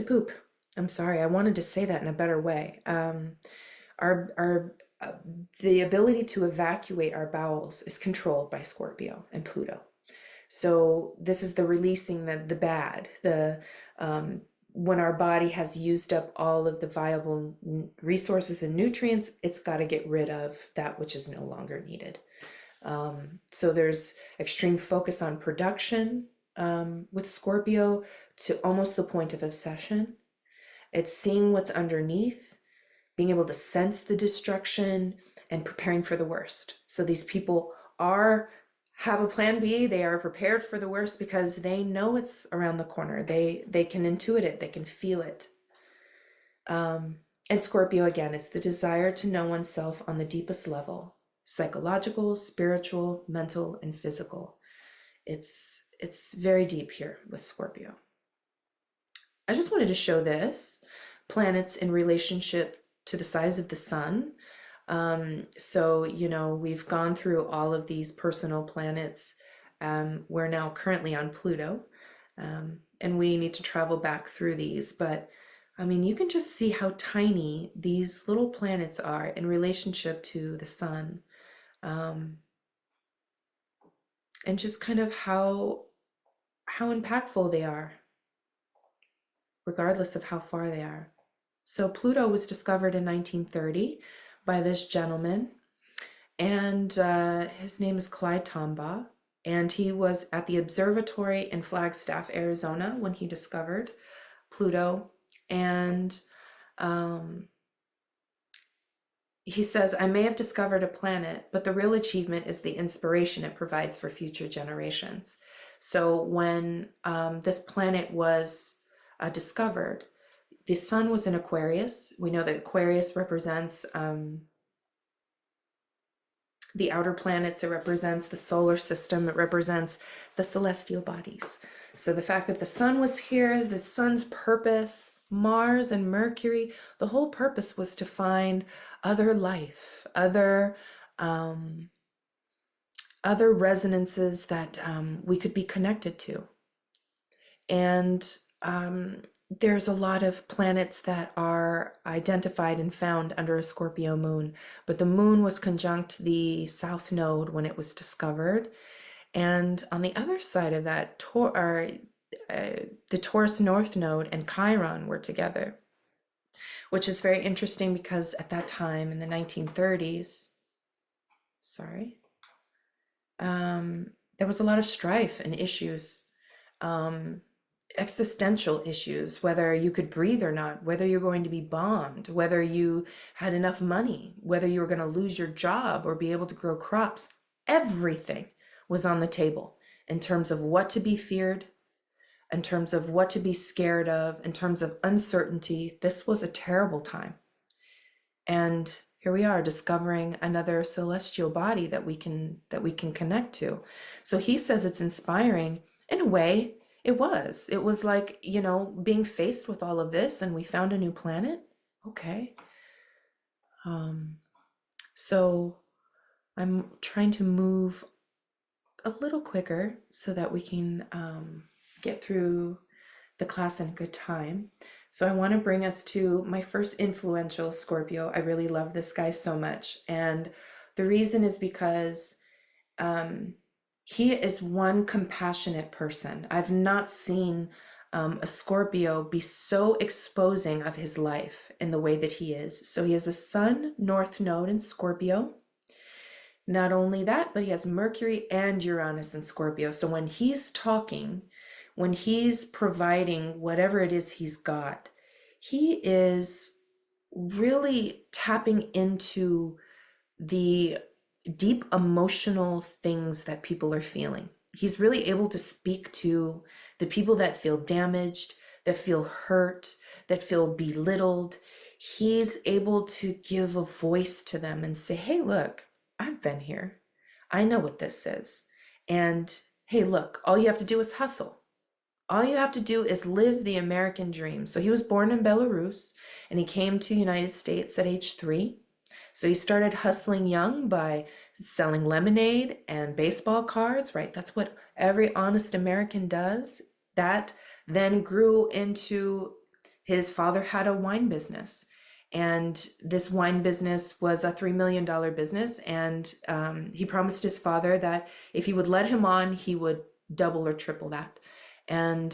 poop. I'm sorry, I wanted to say that in a better way. Our the ability to evacuate our bowels is controlled by Scorpio and Pluto. So this is the releasing the bad, when our body has used up all of the viable resources and nutrients, it's got to get rid of that which is no longer needed. So there's extreme focus on production with Scorpio to almost the point of obsession. It's seeing what's underneath, being able to sense the destruction, and preparing for the worst. So these people have a plan B. They are prepared for the worst because they know it's around the corner. They can intuit it. They can feel it. And Scorpio, again, is the desire to know oneself on the deepest level, psychological, spiritual, mental, and physical. It's it's very deep here with Scorpio. I just wanted to show this planets in relationship to the size of the sun. So, we've gone through all of these personal planets. We're now currently on Pluto, and we need to travel back through these. But I mean, you can just see how tiny these little planets are in relationship to the sun, um, and just kind of how impactful they are, regardless of how far they are. So Pluto was discovered in 1930 by this gentleman, and his name is Clyde Tombaugh, and he was at the observatory in Flagstaff, Arizona, when he discovered Pluto. And um, he says, I may have discovered a planet, but the real achievement is the inspiration it provides for future generations. So when this planet was discovered, the sun was in Aquarius. We know that Aquarius represents the outer planets, it represents the solar system, it represents the celestial bodies. So the fact that the sun was here, the sun's purpose, Mars and Mercury, the whole purpose was to find other life, um, other resonances that we could be connected to. And there's a lot of planets that are identified and found under a Scorpio moon, but the moon was conjunct the south node when it was discovered. And on the other side of that, the Taurus north node and Chiron were together, which is very interesting because at that time in the 1930s, sorry, there was a lot of strife and issues. Um, Existential issues, whether you could breathe or not, whether you're going to be bombed, whether you had enough money, whether you were going to lose your job or be able to grow crops. Everything was on the table in terms of what to be feared, in terms of what to be scared of, in terms of uncertainty. This was a terrible time. And here we are discovering another celestial body that we can connect to. So he says it's inspiring. In a way, it was like, being faced with all of this and we found a new planet. Okay. Um, so I'm trying to move a little quicker so that we can get through the class in a good time. So I want to bring us to my first influential Scorpio. I really love this guy so much. And the reason is because um, he is one compassionate person. I've not seen a Scorpio be so exposing of his life in the way that he is. So he has a Sun North Node in Scorpio. Not only that, but he has Mercury and Uranus in Scorpio. So when he's talking, when he's providing whatever it is he's got, he is really tapping into the deep emotional things that people are feeling. He's really able to speak to the people that feel damaged, that feel hurt, that feel belittled. He's able to give a voice to them and say, hey, look, I've been here. I know what this is. And hey, look, all you have to do is hustle. All you have to do is live the American dream. So he was born in Belarus and he came to the United States at age 3. So he started hustling young by selling lemonade and baseball cards, right? That's what every honest American does. That then grew into his father had a wine business. And this wine business was a $3 million business. And he promised his father that if he would let him on, he would double or triple that. And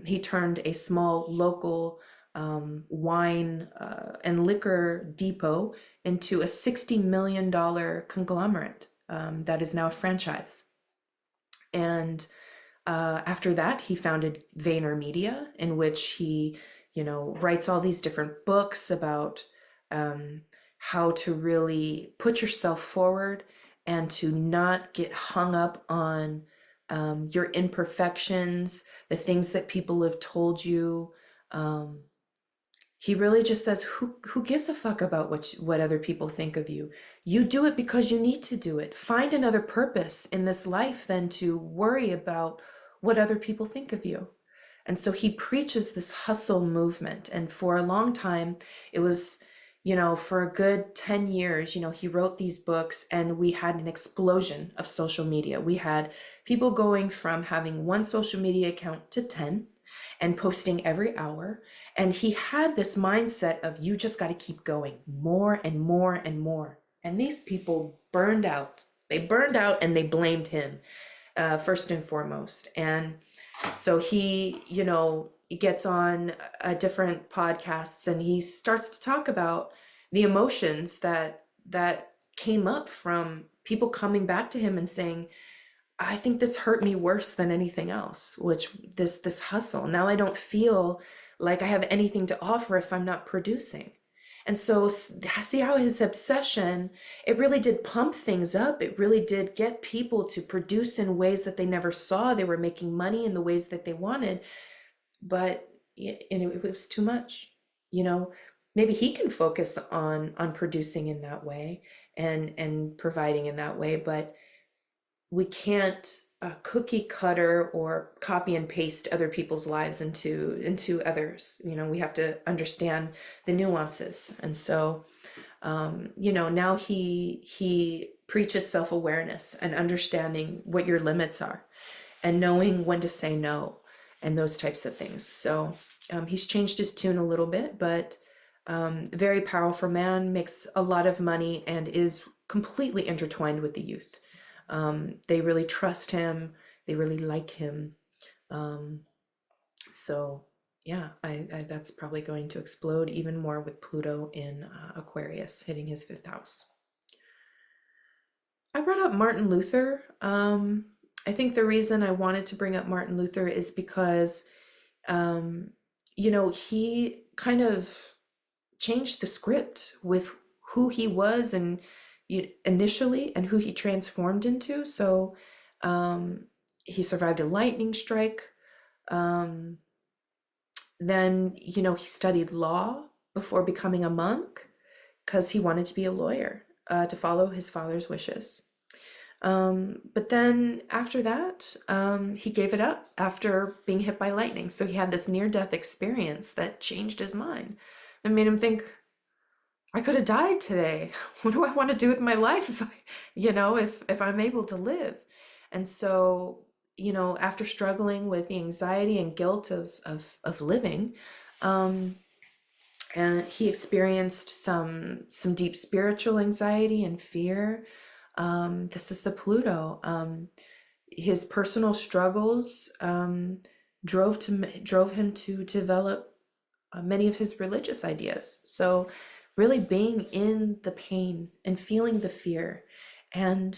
he turned a small local wine and liquor depot into a $60 million conglomerate that is now a franchise. And after that, he founded VaynerMedia, in which he, writes all these different books about how to really put yourself forward and to not get hung up on your imperfections, the things that people have told you. He really just says, who gives a fuck about what other people think of you? You do it because you need to do it. Find another purpose in this life than to worry about what other people think of you. And so he preaches this hustle movement. And for a long time, it was, for a good 10 years, he wrote these books, and we had an explosion of social media. We had people going from having one social media account to 10 and posting every hour. And he had this mindset of you just got to keep going more and more and more. And these people burned out. They burned out and they blamed him, first and foremost. And so he gets on different podcasts, and he starts to talk about the emotions that came up from people coming back to him and saying, I think this hurt me worse than anything else, which this hustle. Now I don't feel like I have anything to offer if I'm not producing. And so see how his obsession, it really did pump things up. It really did get people to produce in ways that they never saw. They were making money in the ways that they wanted, but it was too much. Maybe he can focus on producing in that way and providing in that way, but we can't cookie cutter or copy and paste other people's lives into others. We have to understand the nuances. And so now he preaches self-awareness and understanding what your limits are and knowing when to say no and those types of things. So he's changed his tune a little bit, but very powerful man, makes a lot of money, and is completely intertwined with the youth. They really trust him. They really like him. So yeah, that's probably going to explode even more with Pluto in Aquarius hitting his fifth house. I brought up Martin Luther. I think the reason I wanted to bring up Martin Luther is because, he kind of changed the script with who he was and initially and who he transformed into. So he survived a lightning strike. Then, he studied law before becoming a monk because he wanted to be a lawyer, to follow his father's wishes. But then after that, he gave it up after being hit by lightning. So he had this near-death experience that changed his mind and made him think, I could have died today. What do I want to do with my life if I'm able to live? And so, after struggling with the anxiety and guilt of living, and he experienced some deep spiritual anxiety and fear. This is the Pluto. His personal struggles drove him to develop many of his religious ideas. So really being in the pain and feeling the fear and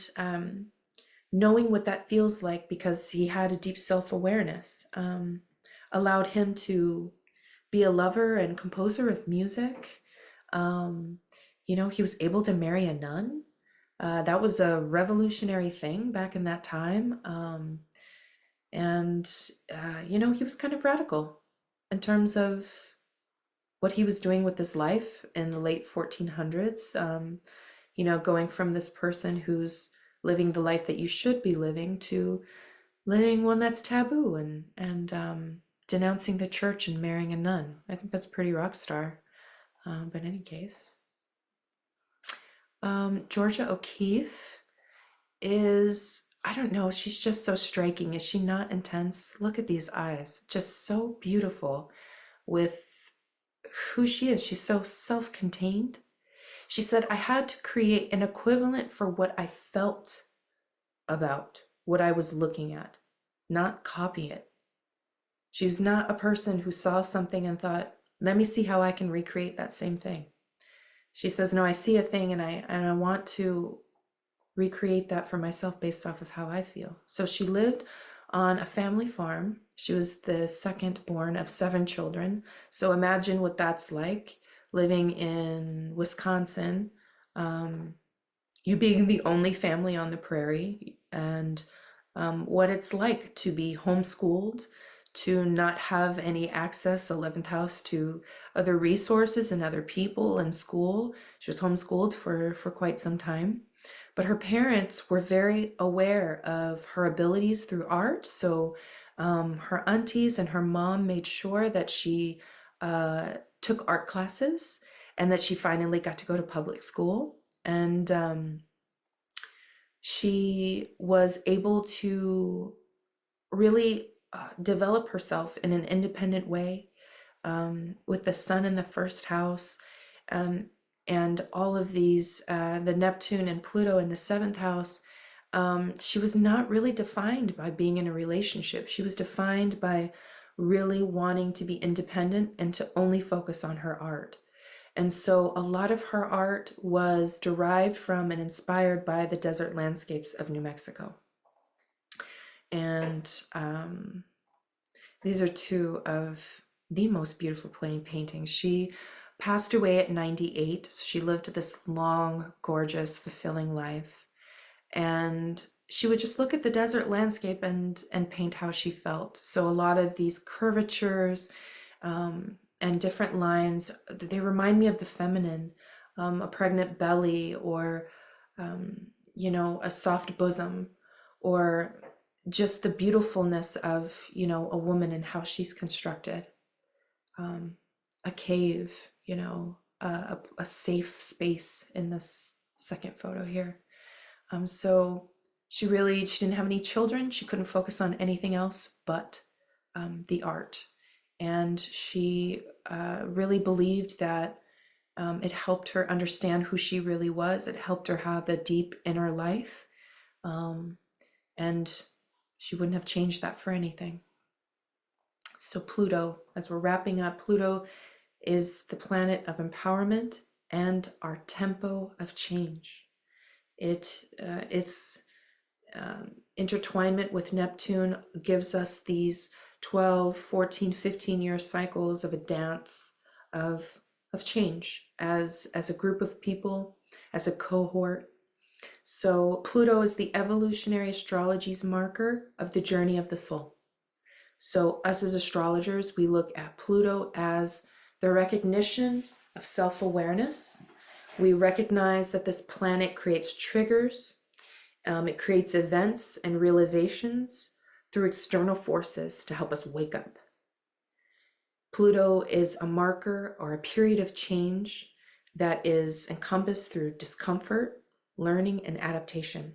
knowing what that feels like, because he had a deep self-awareness, allowed him to be a lover and composer of music. He was able to marry a nun. That was a revolutionary thing back in that time. He was kind of radical in terms of what he was doing with his life in the late 1400s. Going from this person who's living the life that you should be living to living one that's taboo and denouncing the church and marrying a nun. I think that's pretty rock star. But in any case, Georgia O'Keeffe is, I don't know, she's just so striking. Is she not intense? Look at these eyes, just so beautiful with who she is. She's so self-contained. She said, I had to create an equivalent for what I felt about what I was looking at, not copy it. She was not a person who saw something and thought, let me see how I can recreate that same thing. She says, no, I see a thing and I want to recreate that for myself based off of how I feel. So she lived on a family farm. She was the second born of 7 children. So imagine what that's like, living in Wisconsin, you being the only family on the prairie, and what it's like to be homeschooled, to not have any access, 11th house, to other resources and other people in school. She was homeschooled for quite some time. But her parents were very aware of her abilities through art. So Her aunties and her mom made sure that she took art classes and that she finally got to go to public school. And she was able to really develop herself in an independent way with the sun in the first house, um, and all of these, the Neptune and Pluto in the seventh house. She was not really defined by being in a relationship. She was defined by really wanting to be independent and to only focus on her art. And so a lot of her art was derived from and inspired by the desert landscapes of New Mexico. And these are two of the most beautiful plain paintings. She passed away at 98, so she lived this long, gorgeous, fulfilling life. And she would just look at the desert landscape and paint how she felt. So a lot of these curvatures and different lines, they remind me of the feminine, a pregnant belly, or a soft bosom, or just the beautifulness of a woman and how she's constructed. A cave, a safe space in this second photo here. So she didn't have any children. She couldn't focus on anything else but the art. And she really believed that it helped her understand who she really was. It helped her have a deep inner life. And she wouldn't have changed that for anything. So Pluto, as we're wrapping up, Pluto is the planet of empowerment and our tempo of change. Its intertwinement with Neptune gives us these 12, 14, 15-year cycles of a dance of change as a group of people, as a cohort. So Pluto is the evolutionary astrology's marker of the journey of the soul. So us as astrologers, we look at Pluto as the recognition of self-awareness. We recognize that this planet creates triggers. It creates events and realizations through external forces to help us wake up. Pluto is a marker or a period of change that is encompassed through discomfort, learning, and adaptation.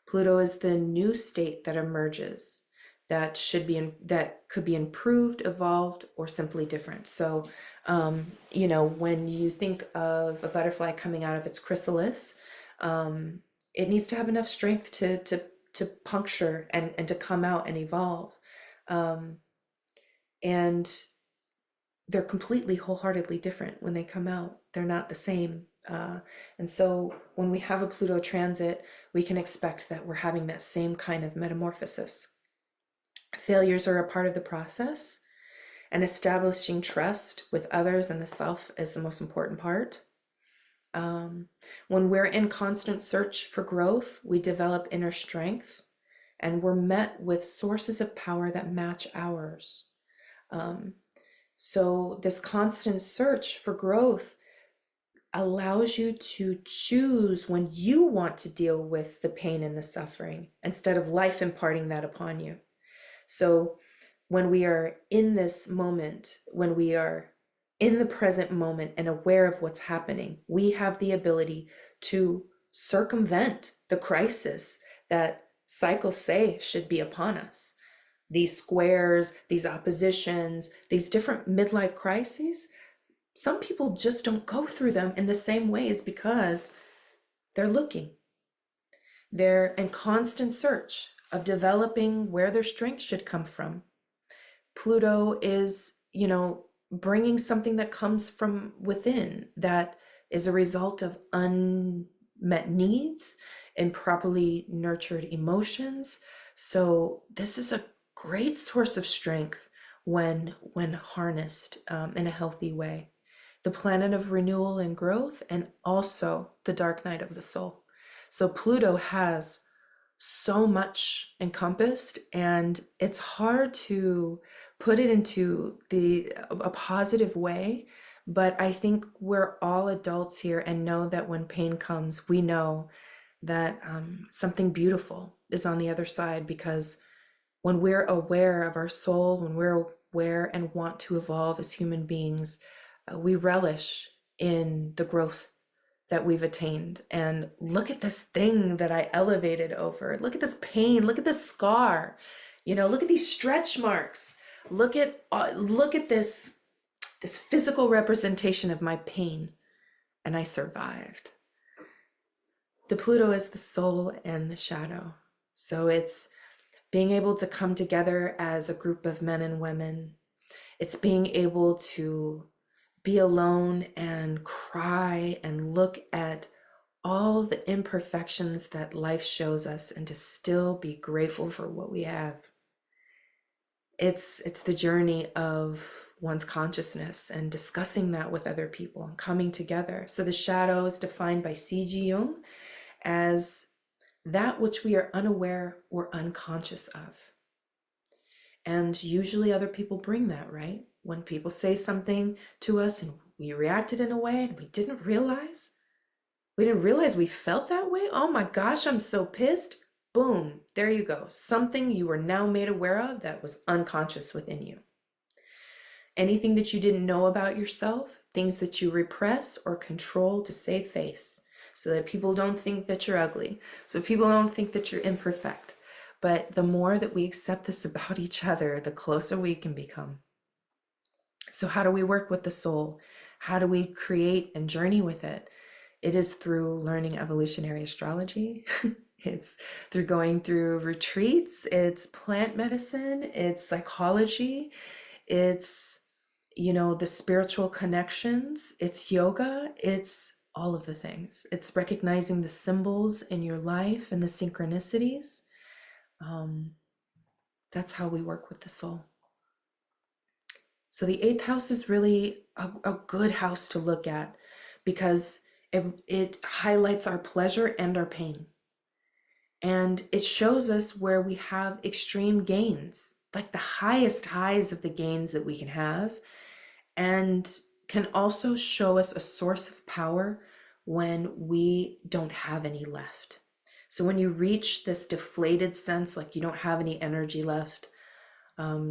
Pluto is the new state that emerges that could be improved, evolved, or simply different. So, when you think of a butterfly coming out of its chrysalis, it needs to have enough strength to puncture and to come out and evolve. And they're completely wholeheartedly different when they come out. They're not the same. And so when we have a Pluto transit, we can expect that we're having that same kind of metamorphosis. Failures are a part of the process, and establishing trust with others and the self is the most important part. When we're in constant search for growth, we develop inner strength, and we're met with sources of power that match ours. So this constant search for growth allows you to choose when you want to deal with the pain and the suffering instead of life imparting that upon you. So when we are in this moment, when we are in the present moment and aware of what's happening, we have the ability to circumvent the crisis that cycles say should be upon us. These squares, these oppositions, these different midlife crises, some people just don't go through them in the same ways because they're looking. They're in constant search of developing where their strength should come from. Pluto is, bringing something that comes from within that is a result of unmet needs, improperly nurtured emotions. So this is a great source of strength when harnessed in a healthy way. The planet of renewal and growth, and also the dark night of the soul. So Pluto has so much encompassed, and it's hard to put it into a positive way, but I think we're all adults here and know that when pain comes, we know that something beautiful is on the other side, because When we're aware of our soul, when we're aware and want to evolve as human beings, we relish in the growth that we've attained. And look at this thing that I elevated over. Look at this pain. Look at this scar. Look at these stretch marks. Look at this physical representation of my pain. And I survived. The Pluto is the soul and the shadow. So it's being able to come together as a group of men and women. It's being able to be alone and cry and look at all the imperfections that life shows us and to still be grateful for what we have. It's the journey of one's consciousness and discussing that with other people and coming together. So the shadow is defined by C.G. Jung as that which we are unaware or unconscious of. And usually other people bring that, right? When people say something to us and we reacted in a way and we didn't realize we felt that way. Oh my gosh, I'm so pissed. Boom, there you go. Something you were now made aware of that was unconscious within you. Anything that you didn't know about yourself, things that you repress or control to save face, so that people don't think that you're ugly, so people don't think that you're imperfect. But the more that we accept this about each other, the closer we can become. So how do we work with the soul? How do we create and journey with it? It is through learning evolutionary astrology. It's through going through retreats. It's plant medicine. It's psychology. It's, the spiritual connections. It's yoga. It's all of the things. It's recognizing the symbols in your life and the synchronicities. That's how we work with the soul. So the eighth house is really a good house to look at because it highlights our pleasure and our pain. And it shows us where we have extreme gains, like the highest highs of the gains that we can have, and can also show us a source of power when we don't have any left. So when you reach this deflated sense, like you don't have any energy left,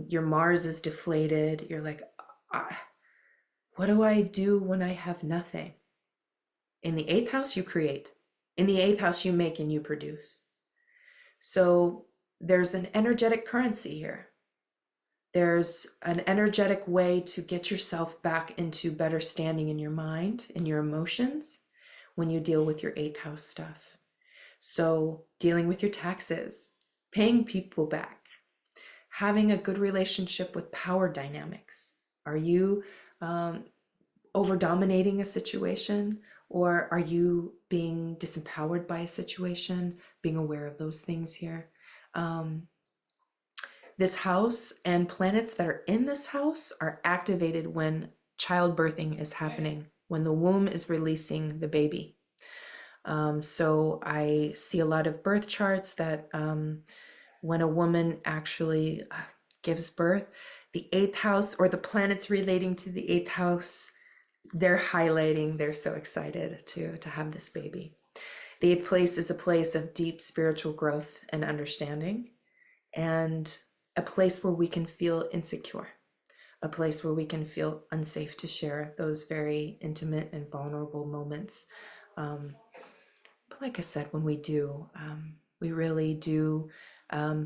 your Mars is deflated, you're like, what do I do when I have nothing? In the eighth house, you create. In the eighth house, you make and you produce. So there's an energetic currency here. There's an energetic way to get yourself back into better standing in your mind and your emotions when you deal with your eighth house stuff. So dealing with your taxes, paying people back, having a good relationship with power dynamics. Are you over dominating a situation, or are you being disempowered by a situation? Being aware of those things here. This house and planets that are in this house are activated when childbirthing is happening, when the womb is releasing the baby. So I see a lot of birth charts that when a woman actually gives birth, the eighth house or the planets relating to the eighth house, they're highlighting, they're so excited to have this baby. The eighth place is a place of deep spiritual growth and understanding, and a place where we can feel insecure, a place where we can feel unsafe to share those very intimate and vulnerable moments. But like I said, when we do, we really do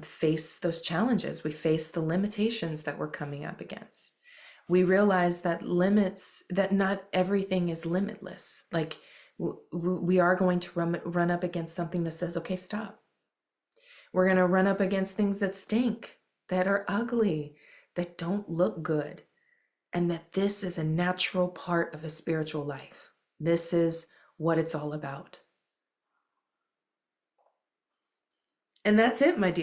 face those challenges. We face the limitations that we're coming up against. We realize that that not everything is limitless. Like we are going to run up against something that says, okay, stop. We're going to run up against things that stink, that are ugly, that don't look good, and that this is a natural part of a spiritual life. This is what it's all about. And that's it, my dear.